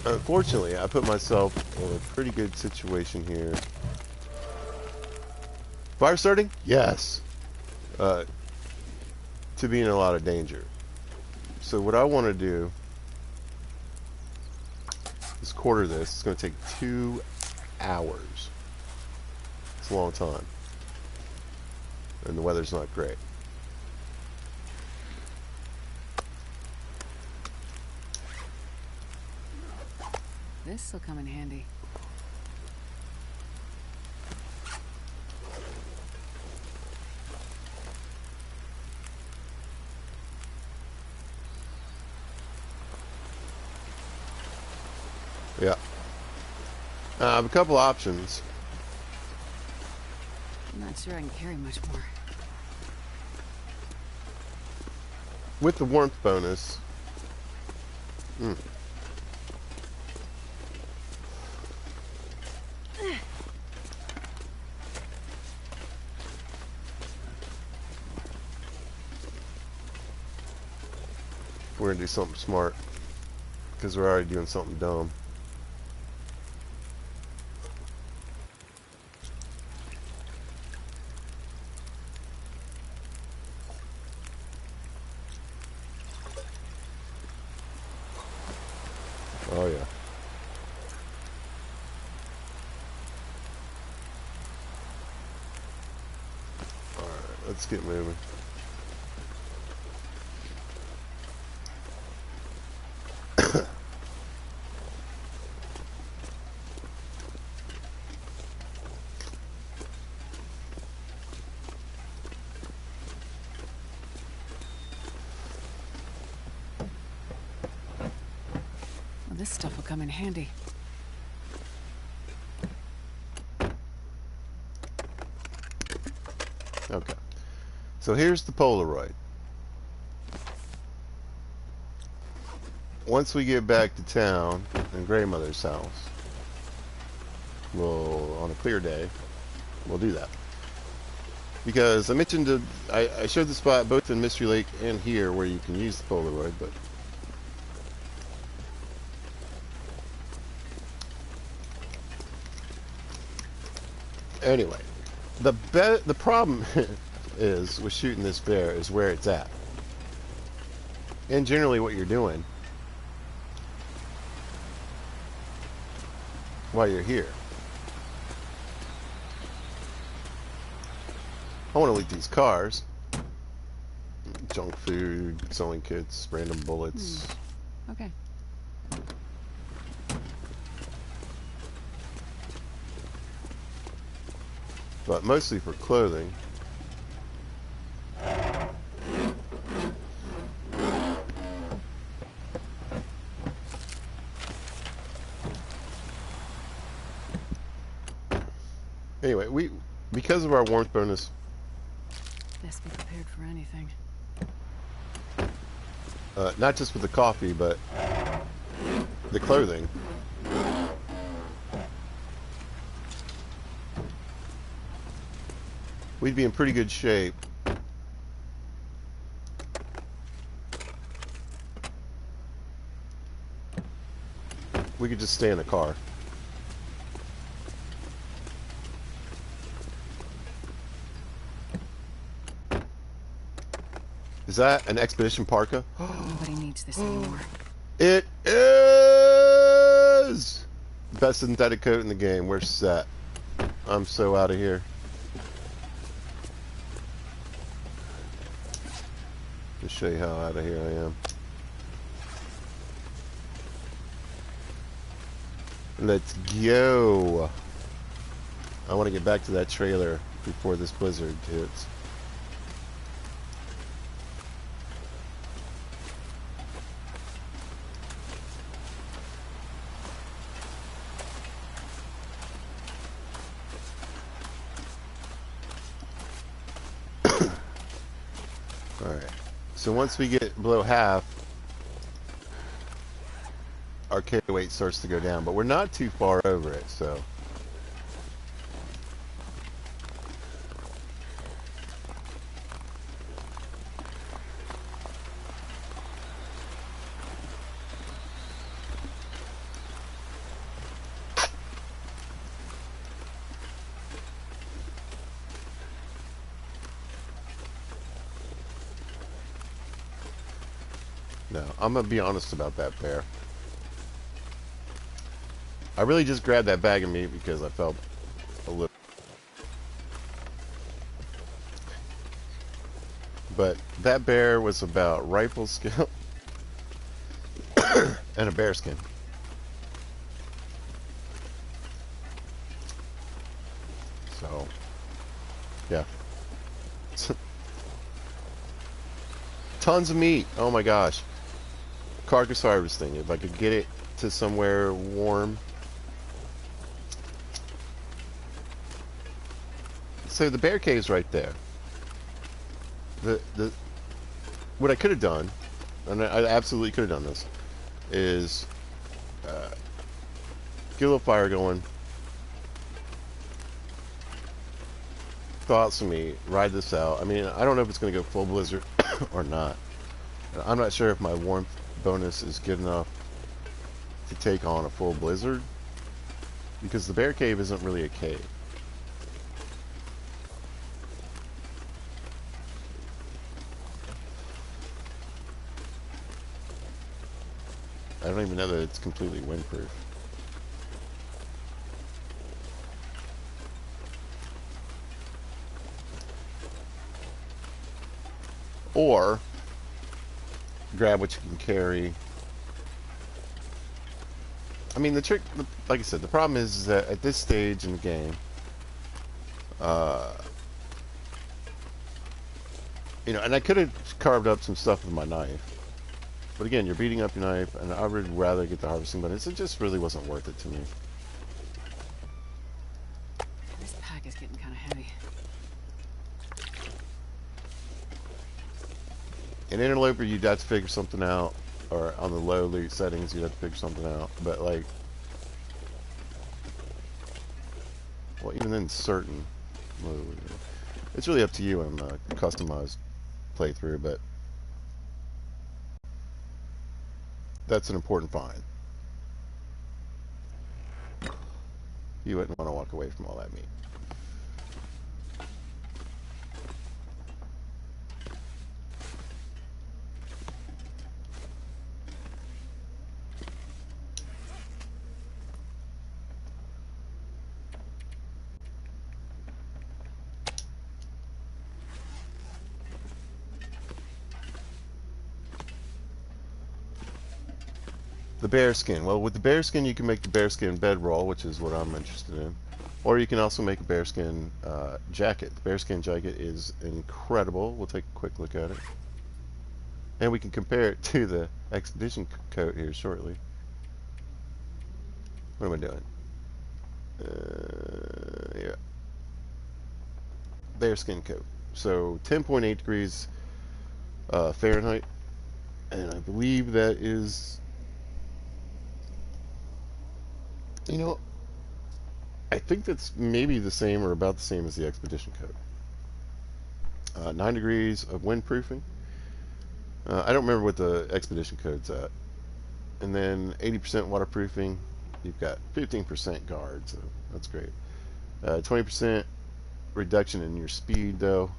Unfortunately, I put myself in a pretty good situation here. Fire starting? Yes. To be in a lot of danger. So what I want to do is quarter this. It's going to take 2 hours. It's a long time. And the weather's not great. This will come in handy. Yeah. I have a couple options. I'm not sure I can carry much more. With the warmth bonus. We're gonna do something smart. Because we're already doing something dumb. Oh yeah. Alright, let's get moving. this stuff will come in handy. Okay. So here's the Polaroid. Once we get back to town and grandmother's house, we'll, on a clear day, we'll do that. Because I mentioned, I showed the spot both in Mystery Lake and here where you can use the Polaroid, but anyway, the problem is with shooting this bear is where it's at, and generally what you're doing while you're here. I want to loot these cars. Junk food, sewing kits, random bullets. Okay. But mostly for clothing. Anyway, because of our warmth bonus, Best be prepared for anything. not just with the coffee, but the clothing. We'd be in pretty good shape. We could just stay in the car. Is that an expedition parka? Nobody needs this anymore. It is! Best synthetic coat in the game. We're set. I'm so out of here. To show you how out of here I am. Let's go. I want to get back to that trailer before this blizzard hits. Alright. So once we get below half, our K weight starts to go down, but we're not too far over it, so. No, I'm gonna be honest about that bear. I really just grabbed that bag of meat because I felt a little. But that bear was about rifle skill and a bear skin. So, yeah. Tons of meat. Oh my gosh. Carcass harvesting. If I could get it to somewhere warm. So the bear cave's right there. What I could have done, and I absolutely could have done this, is get a little fire going, thaw out some meat, ride this out. I mean, I don't know if it's going to go full blizzard or not. I'm not sure if my warmth bonus is good enough to take on a full blizzard, because the bear cave isn't really a cave. I don't even know that it's completely windproof. Or grab what you can carry. I mean, the trick, like I said, the problem is that at this stage in the game, you know, and I could have carved up some stuff with my knife. But again, you're beating up your knife, and I would rather get the harvesting bonus. It just really wasn't worth it to me. This pack is getting kind of heavy. In Interloper, you'd have to figure something out, or on the low loot settings, you'd have to figure something out. But like, well, even in certain low loot, it's really up to you on a customized playthrough. But that's an important find. You wouldn't want to walk away from all that meat. The bearskin. Well, with the bearskin, you can make the bearskin bedroll, which is what I'm interested in. Or you can also make a bearskin jacket. The bearskin jacket is incredible. We'll take a quick look at it. And we can compare it to the expedition coat here shortly. What am I doing? Yeah. Bearskin coat. So 10.8 degrees Fahrenheit. And I believe that is, you know, I think that's maybe the same or about the same as the expedition coat. 9 degrees of windproofing. I don't remember what the expedition code's at. And then 80% waterproofing. You've got 15% guard, so that's great. 20% reduction in your speed, though.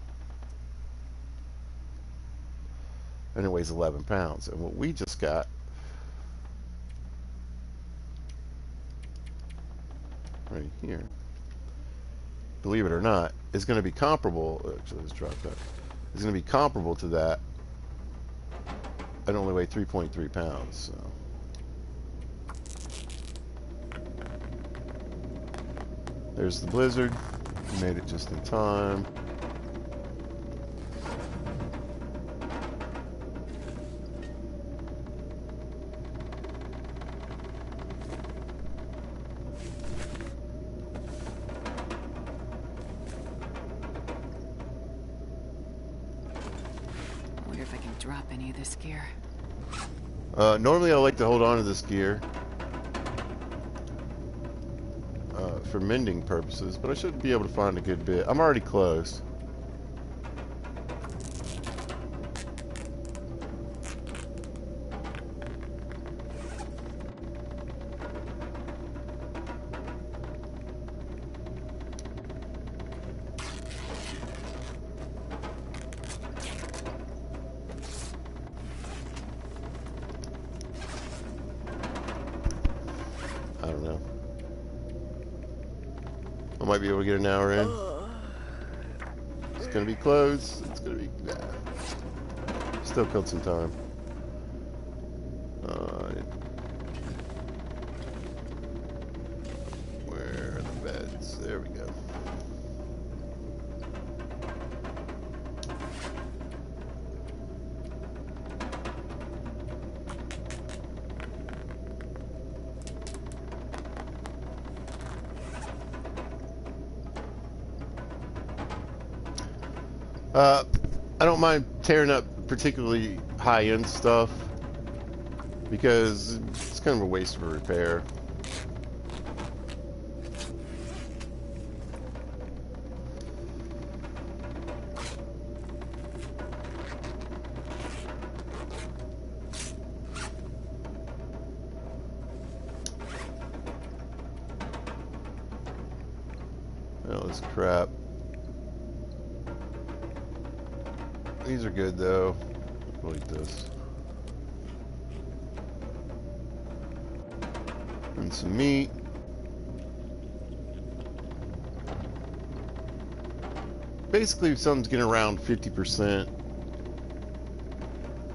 And it weighs 11 pounds. And what we just got, right here, believe it or not, is going to be comparable. Actually, let's drop that. Is going to be comparable to that. I'd only weigh 3.3 pounds. So. There's the blizzard. Made it just in time. I wonder if I can drop any of this gear. Normally I like to hold on to this gear for mending purposes, but I should be able to find a good bit. I'm already close. I don't know. I might be able to get an hour in. It's gonna be close. It's gonna be. Nah. Still killed some time. Where are the beds? There we go. I don't mind tearing up particularly high-end stuff because it's kind of a waste of a repair. Oh, this crap. These are good though. I'll eat this. And some meat. Basically, if something's getting around 50%,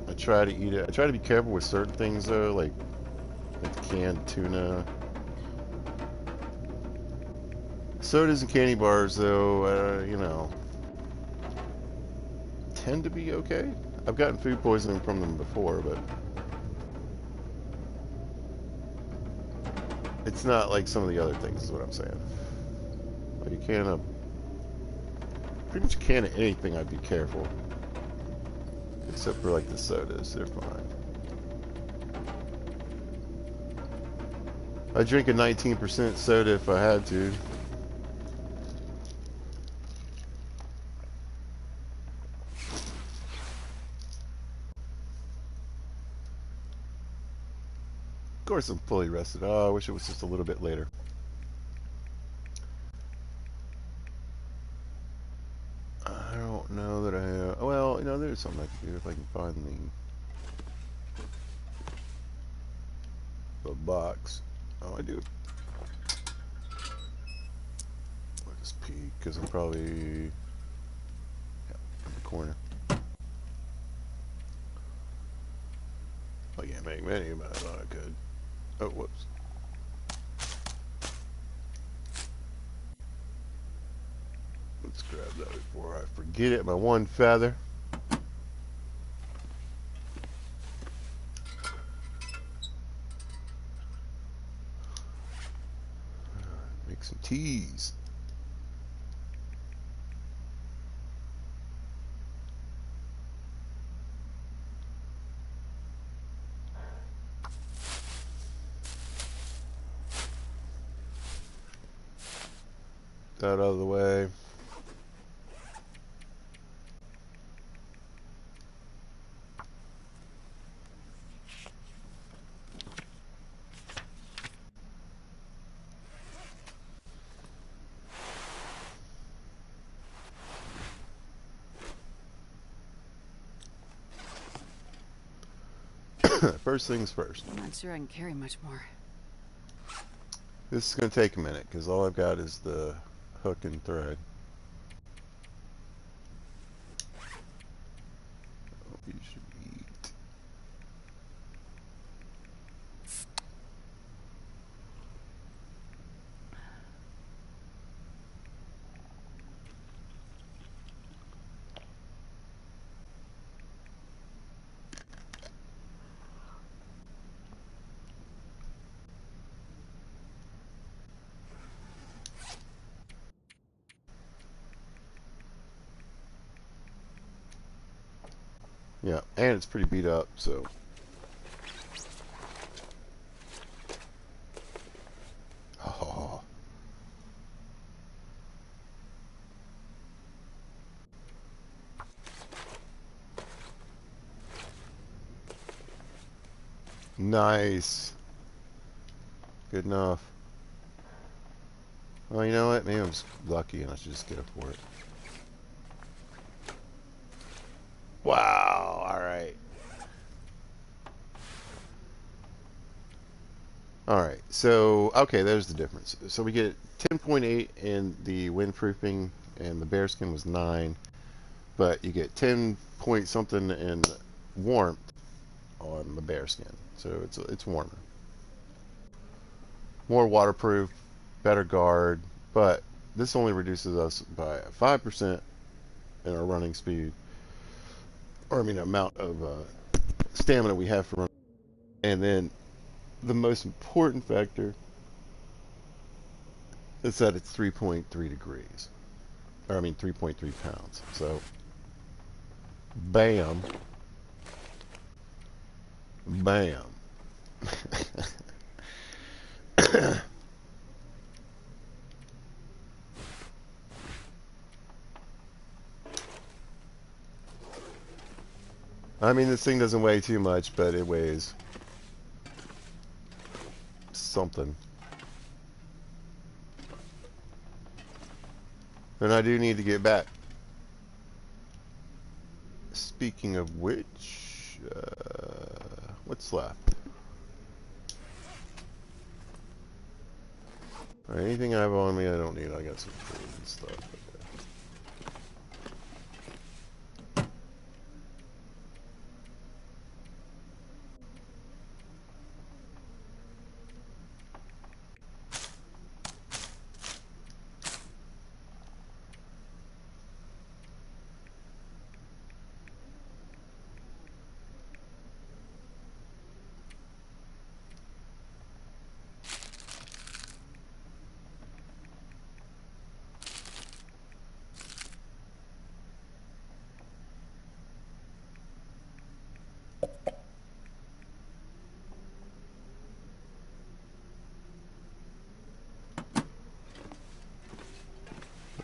I try to eat it. I try to be careful with certain things though, like canned tuna. Sodas and candy bars though, you know, tend to be okay. I've gotten food poisoning from them before, but It's not like some of the other things, is what I'm saying. Like you can pretty much can anything. I'd be careful, except for like the sodas. They're fine. I drink a 19% soda if I had to. Of course, I'm fully rested. Oh, I wish it was just a little bit later. I don't know that I. Well, you know, there's something I can do if I can find the box. Oh, I do. I'll just peek because I'm probably in the corner. I can't make many, but I thought I could. Oh, whoops. Let's grab that before I forget it. My one feather. Make some teas. That out of the way. First things first. I'm not sure I can carry much more. This is going to take a minute because all I've got is the hook and thread. Oh, you should eat. Yeah, and it's pretty beat up, so. Oh, nice. Good enough. Well, you know what? Maybe I'm just lucky and I should just get it for it. Wow, alright. Alright, so, okay, there's the difference. So we get 10.8 in the windproofing, and the bearskin was 9, but you get 10 point something in warmth on the bearskin. So it's warmer. More waterproof, better guard, but this only reduces us by 5% in our running speed, or I mean, amount of stamina we have for running. And then the most important factor is that it's 3.3 degrees, or I mean 3.3 pounds. So, bam, bam. I mean, this thing doesn't weigh too much, but it weighs something. And I do need to get back. Speaking of which, what's left? Anything I have on me I don't need. I got some food and stuff.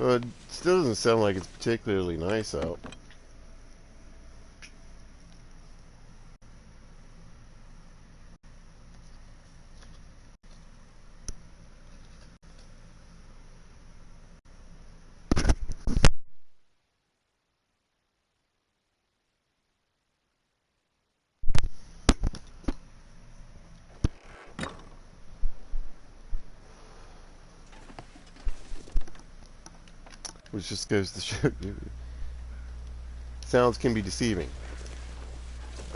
It still doesn't sound like it's particularly nice out. Which just goes to show you, sounds can be deceiving.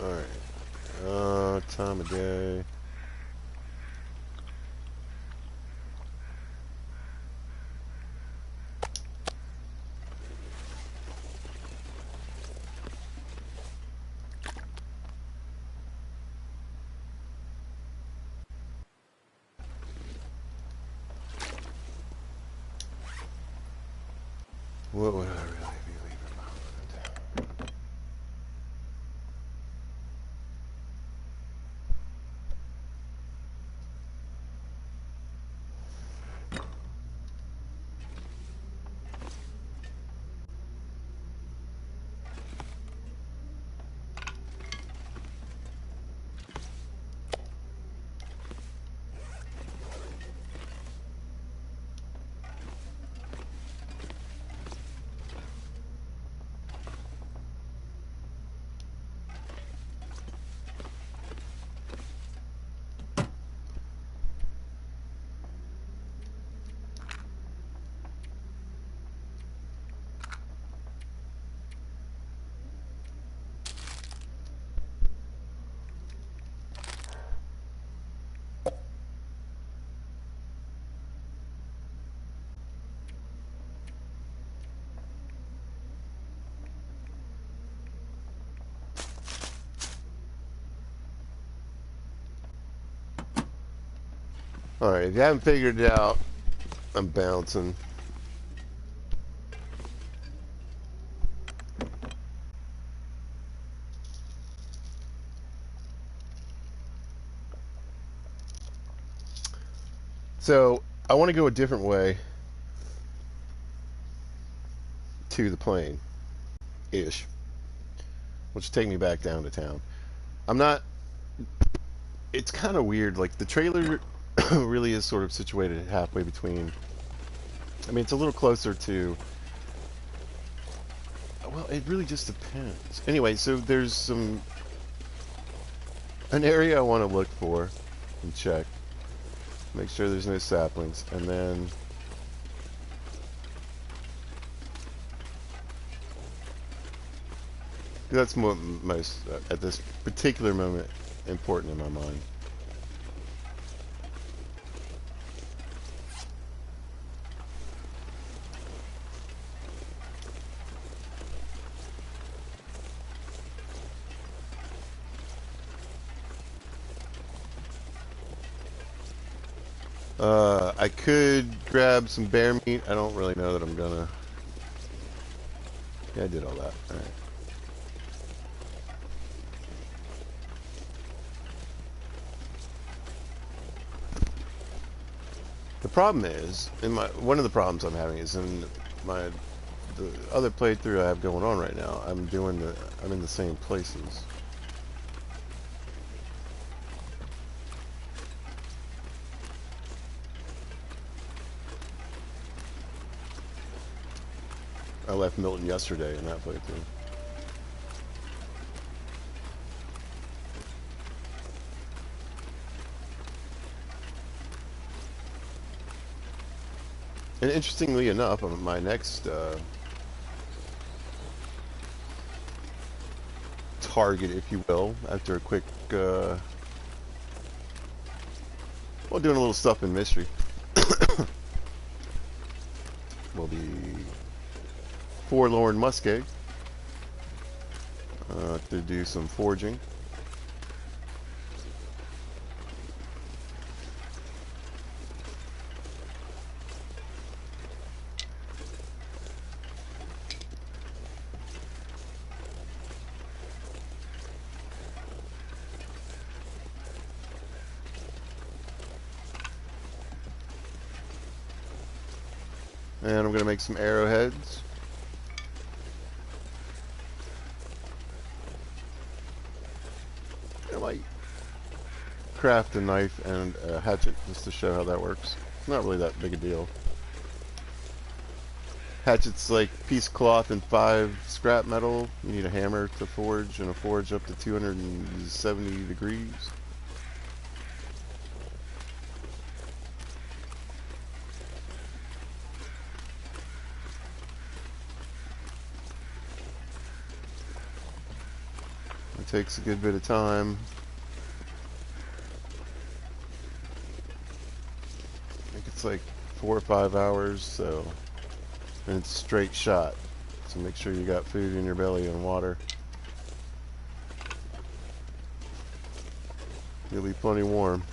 Alright. Time of day. What would I really be leaving behind? Alright, if you haven't figured it out, I'm bouncing. So, I want to go a different way to the plane, ish, which will take me back down to town. I'm not, it's kind of weird, like the trailer really is sort of situated halfway between, I mean, it's a little closer to, well, it really just depends. Anyway, so there's an area I want to look for and check. Make sure there's no saplings. And then that's most, at this particular moment, important in my mind. I could grab some bear meat. I don't really know that I'm gonna. Yeah, I did all that. All right. The problem is, one of the problems I'm having is in my the other playthrough I have going on right now. I'm in the same places. I left Milton yesterday in that playthrough. And interestingly enough, my next target, if you will, after a quick, well, doing a little stuff in mystery, will be Forlorn Muskeg to do some forging. And I'm going to make some arrowheads. I might craft a knife and a hatchet just to show how that works. It's not really that big a deal. Hatchet's like piece of cloth and 5 scrap metal. You need a hammer to forge, and a forge up to 270 degrees. It takes a good bit of time. I think it's like 4 or 5 hours, so, and it's a straight shot. So make sure you got food in your belly and water. You'll be plenty warm.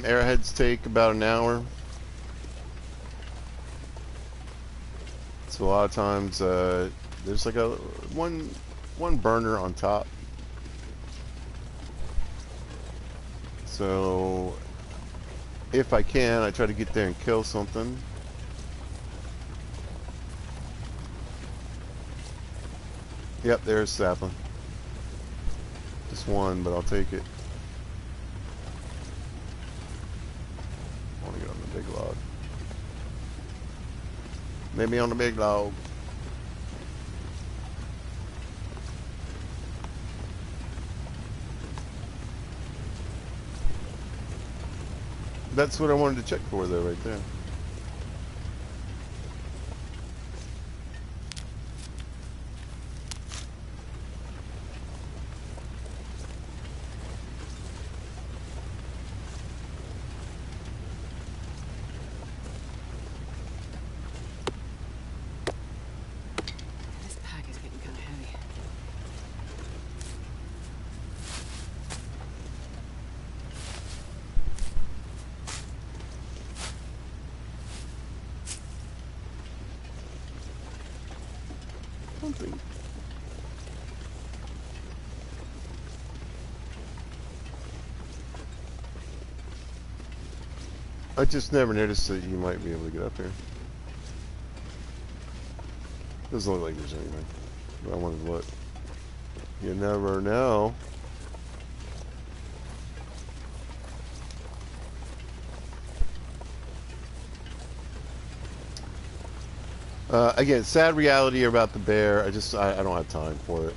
Arrowheads take about an hour. So a lot of times there's like a one burner on top. So if I can, I try to get there and kill something. Yep, there's sapling. Just one, but I'll take it. I want to get on the big log. Maybe on the big log. That's what I wanted to check for, though, right there. This pack is getting kind of heavy. Something. I just never noticed that you might be able to get up here. Doesn't look like there's anything. But I wanted to look. You never know. Again, sad reality about the bear. I don't have time for it.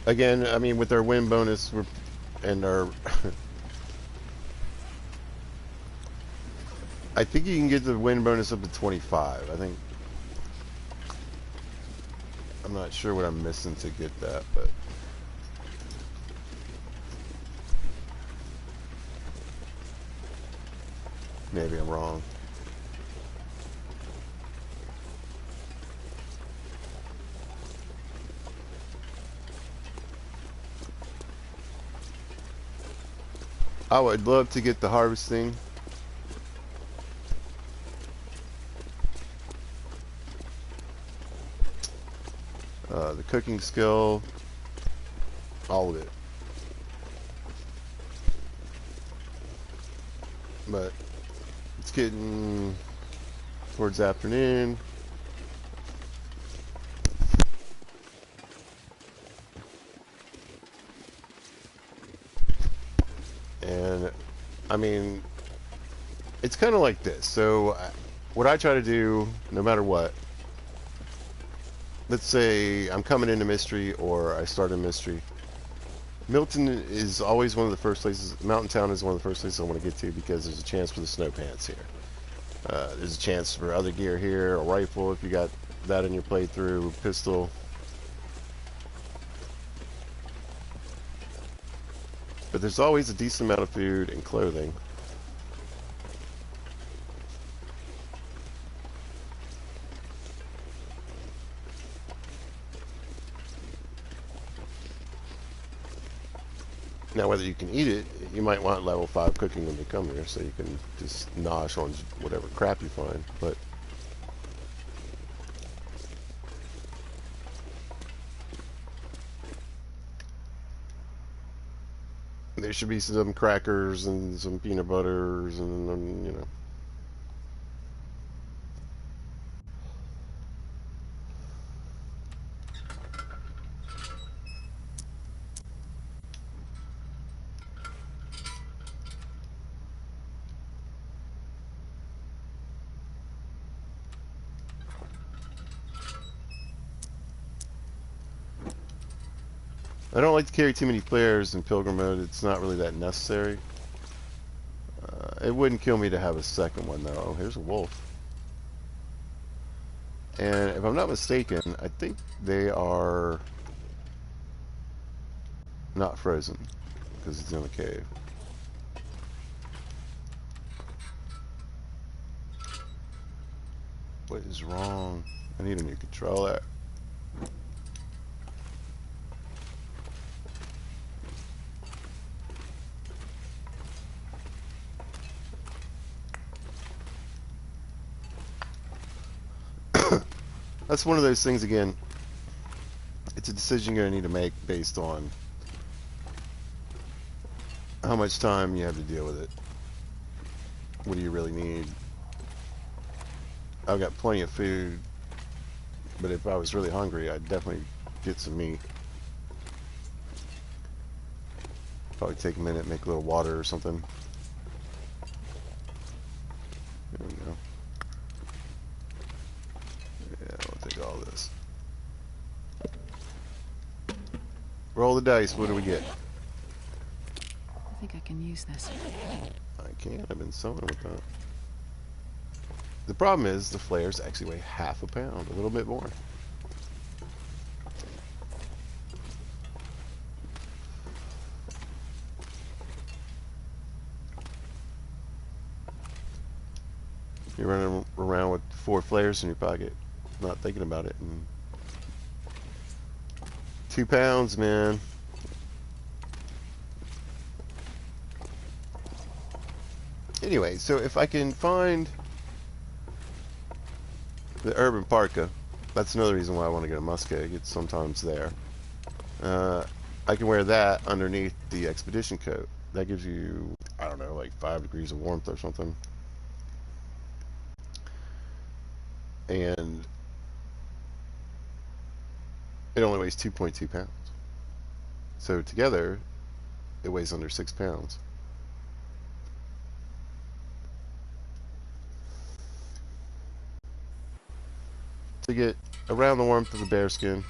Again, I mean, with our win bonus and our, I think you can get the win bonus up to 25. I think. I'm not sure what I'm missing to get that, but maybe I'm wrong. I would love to get the harvesting. The cooking skill, all of it. But it's getting towards afternoon. And I mean, it's kind of like this. So what I try to do, no matter what, let's say I'm coming into mystery or I start a mystery. Milton is always one of the first places, Mountain Town is one of the first places I want to get to because there's a chance for the snow pants here. There's a chance for other gear here, a rifle if you got that in your playthrough, pistol. But there's always a decent amount of food and clothing. Now, whether you can eat it, you might want level 5 cooking when you come here, so you can just nosh on whatever crap you find. But there should be some crackers and some peanut butters and, you know. I don't like to carry too many flares in pilgrim mode. It's not really that necessary. It wouldn't kill me to have a second one, though. Oh, here's a wolf. And if I'm not mistaken, I think they are not frozen because it's in a cave. What is wrong? I need a new controller. That's one of those things, again, it's a decision you're going to need to make based on how much time you have to deal with it. What do you really need? I've got plenty of food, but if I was really hungry, I'd definitely get some meat. Probably take a minute, make a little water or something. There we go. Yeah, I'll take all this. Roll the dice. What do we get? I think I can use this. I can. I've been sewing with that. The problem is the flares actually weigh half a pound, a little bit more. You're running around with 4 flares in your pocket, not thinking about it. And 2 pounds, man. Anyway, so if I can find the urban parka, that's another reason why I want to get a muskeg. It's sometimes there. I can wear that underneath the expedition coat. That gives you, I don't know, like 5 degrees of warmth or something. And it only weighs 2.2 pounds. So together, it weighs under 6 pounds. To get around the warmth of the bearskin,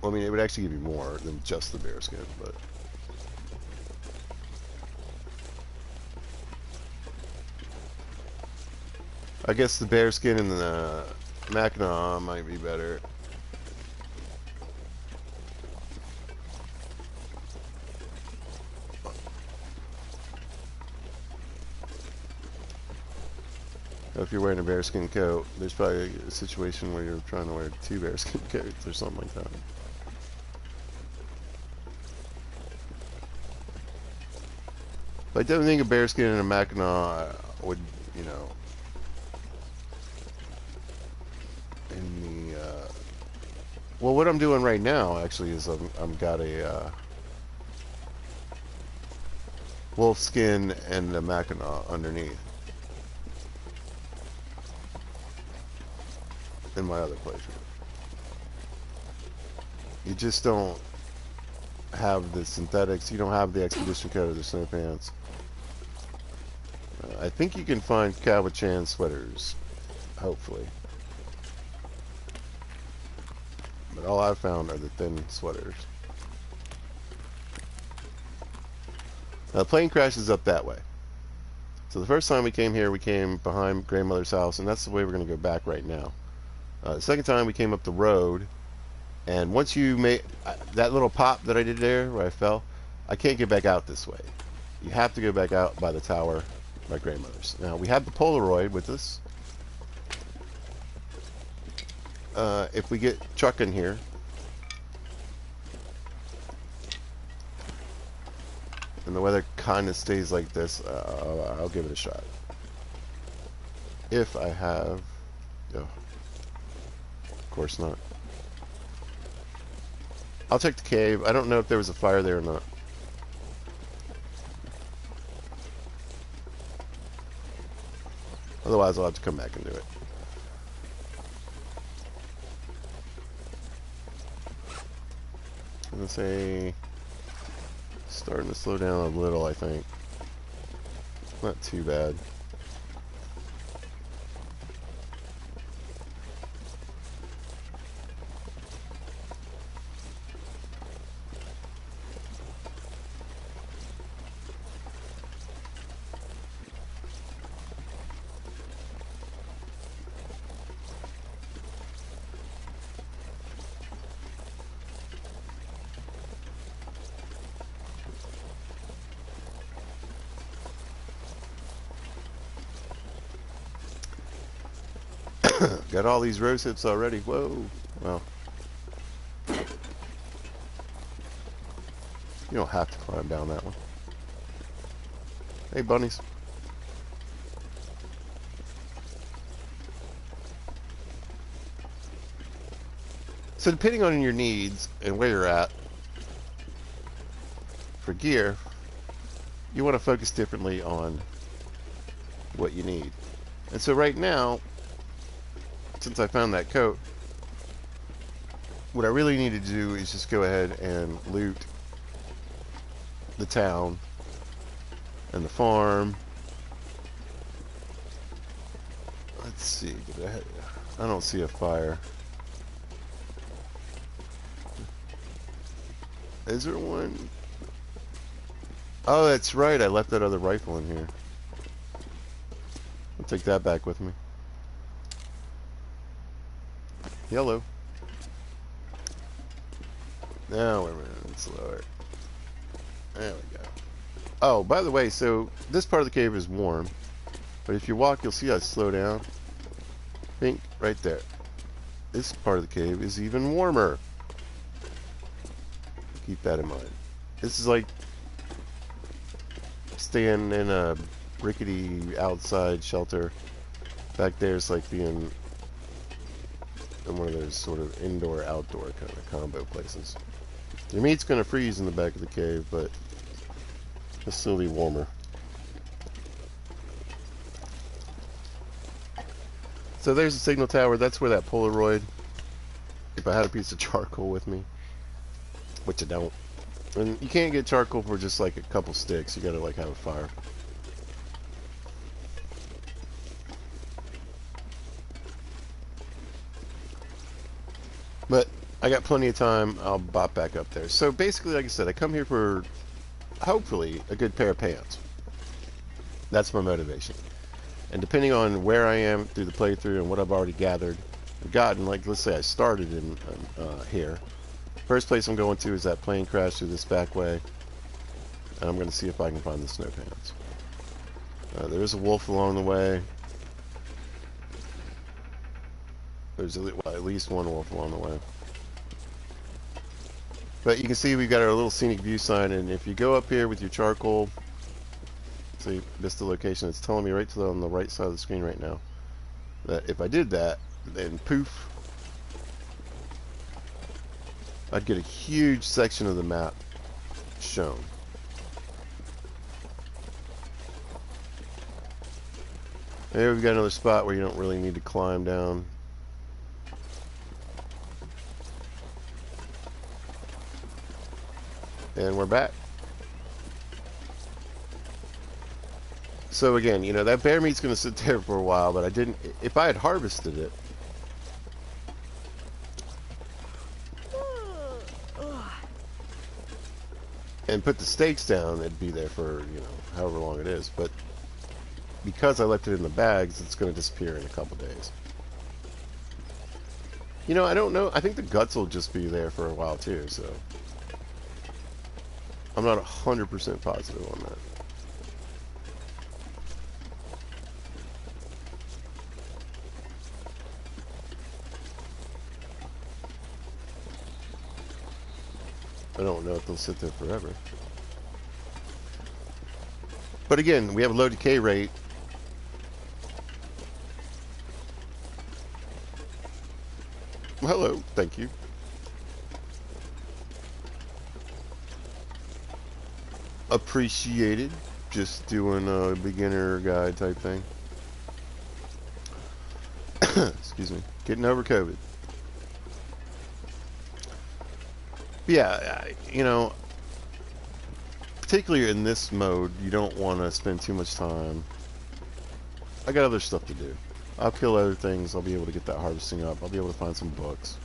well, I mean, it would actually give you more than just the bearskin, but I guess the bearskin and the Mackinaw might be better. If you're wearing a bearskin coat, there's probably a situation where you're trying to wear 2 bearskin coats or something like that. But I don't think a bearskin and a Mackinaw would, you know, in the, well, what I'm doing right now, actually, is I'm got a, wolf skin and a Mackinaw underneath. In my other playthrough. You just don't have the synthetics, you don't have the expedition coat or the snow pants. I think you can find Cowichan sweaters, hopefully. But all I've found are the thin sweaters. Now, the plane crashes up that way. So the first time we came here, we came behind grandmother's house, and that's the way we're going to go back right now. The second time we came up the road, And once you make that little pop that I did there where I fell, I can't get back out this way. You have to go back out by the tower, my grandmother's. Now, we have the Polaroid with us. If we get Chuck in here, and the weather kind of stays like this, I'll give it a shot. If I have... Oh, of course not. I'll check the cave. I don't know if there was a fire there or not. Otherwise, I'll have to come back and do it. I'm going to say... starting to slow down a little, I think. Not too bad. Got all these rose hips already. Whoa. Well. You don't have to climb down that one. Hey, bunnies. So depending on your needs and where you're at for gear, you want to focus differently on what you need. And so right now, since I found that coat, what I really need to do is just go ahead and loot the town and the farm. Let's see. I don't see a fire. Is there one? Oh, that's right. I left that other rifle in here. I'll take that back with me. Yellow. Now we're moving slower. There we go. Oh, by the way, so this part of the cave is warm, but if you walk, you'll see I slow down. Pink, right there. This part of the cave is even warmer. Keep that in mind. This is like staying in a rickety outside shelter. Back there is like being in one of those sort of indoor-outdoor kind of combo places. Your meat's going to freeze in the back of the cave, but it'll still be warmer. So there's the signal tower. That's where that Polaroid, if I had a piece of charcoal with me, which I don't. And you can't get charcoal for just like a couple sticks. You got to like have a fire. But I got plenty of time. I'll bop back up there. So basically, like I said, I come here for hopefully a good pair of pants. That's my motivation. And depending on where I am through the playthrough and what I've already gathered and gotten, like let's say I started in here. First place I'm going to is that plane crash through this back way. And I'm going to see if I can find the snow pants. There is a wolf along the way. There's at least one wolf along the way. But you can see we've got our little scenic view sign, and if you go up here with your charcoal, see, missed the location, it's telling me right on the right side of the screen right now, that if I did that, then poof, I'd get a huge section of the map shown. There we've got another spot where you don't really need to climb down. And we're back. So again, you know, that bear meat's going to sit there for a while, but I didn't, if I had harvested it, and put the steaks down, it'd be there for, you know, however long it is. But because I left it in the bags, it's going to disappear in a couple days. I don't know. I think the guts will just be there for a while too, so I'm not 100% positive on that. I don't know if they'll sit there forever. But again, we have a low decay rate. Hello, thank you. Appreciated. Just doing a beginner guide type thing. Excuse me. Getting over COVID. But yeah, particularly in this mode, you don't want to spend too much time. I got other stuff to do. I'll kill other things. I'll be able to get that harvesting up. I'll be able to find some books.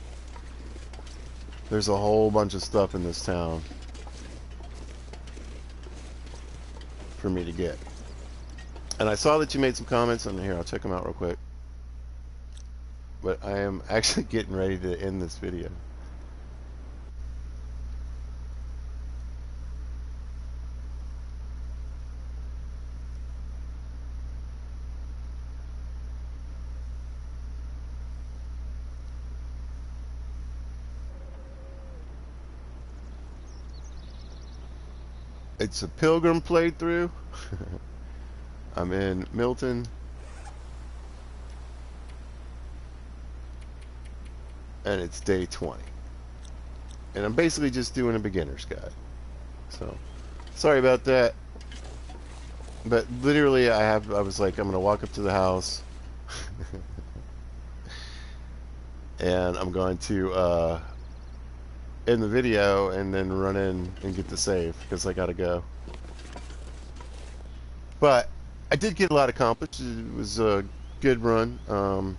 There's a whole bunch of stuff in this town for me to get. And I saw that you made some comments on here. I'll check them out real quick. But I am actually getting ready to end this video. It's a pilgrim playthrough. I'm in Milton. And it's day 20. And I'm basically just doing a beginner's guide. So, sorry about that. But literally, I was like, I'm going to walk up to the house. And I'm going to end the video and then run in and get the save because I gotta go. But I did get a lot accomplished. It was a good run. I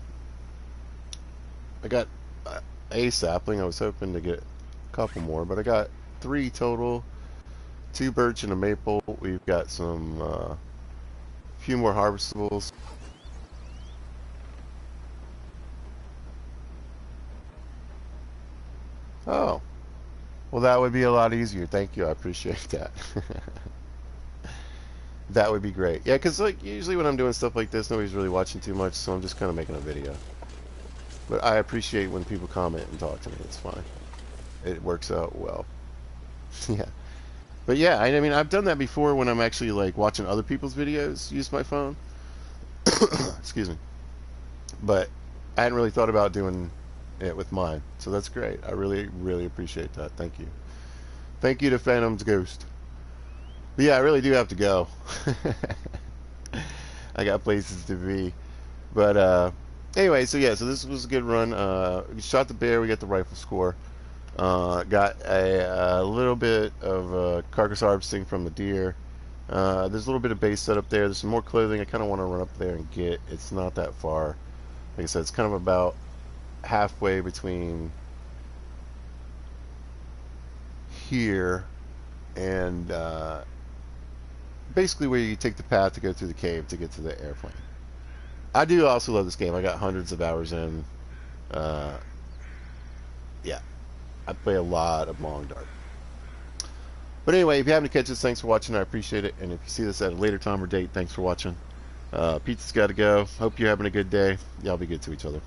got a sapling. I was hoping to get a couple more, but I got 3 total. 2 birch and a maple. We've got some few more harvestables. Oh, well, that would be a lot easier. Thank you. I appreciate that. That would be great. Yeah, because like usually when I'm doing stuff like this, nobody's really watching too much, so I'm just kind of making a video. But I appreciate when people comment and talk to me. It's fine. It works out well. Yeah. But yeah, I mean, I've done that before when I'm actually like watching other people's videos, use my phone. Excuse me. But I hadn't really thought about doing it with mine, so that's great. I really, really appreciate that. Thank you. Thank you to Phantom's Ghost. But yeah, I really do have to go. I got places to be. But anyway, so yeah, so this was a good run. We shot the bear. We got the rifle score. Got a little bit of carcass harvesting from the deer. There's a little bit of base set up there. There's some more clothing I kind of want to run up there and get. It's not that far. Like I said, it's kind of about halfway between here and basically where you take the path to go through the cave to get to the airplane. I do also love this game. I got hundreds of hours in. Yeah, I play a lot of Long Dark. But anyway, if you happen to catch this, thanks for watching. I appreciate it. And if you see this at a later time or date, thanks for watching. Pizza's got to go. Hope you're having a good day. Y'all be good to each other.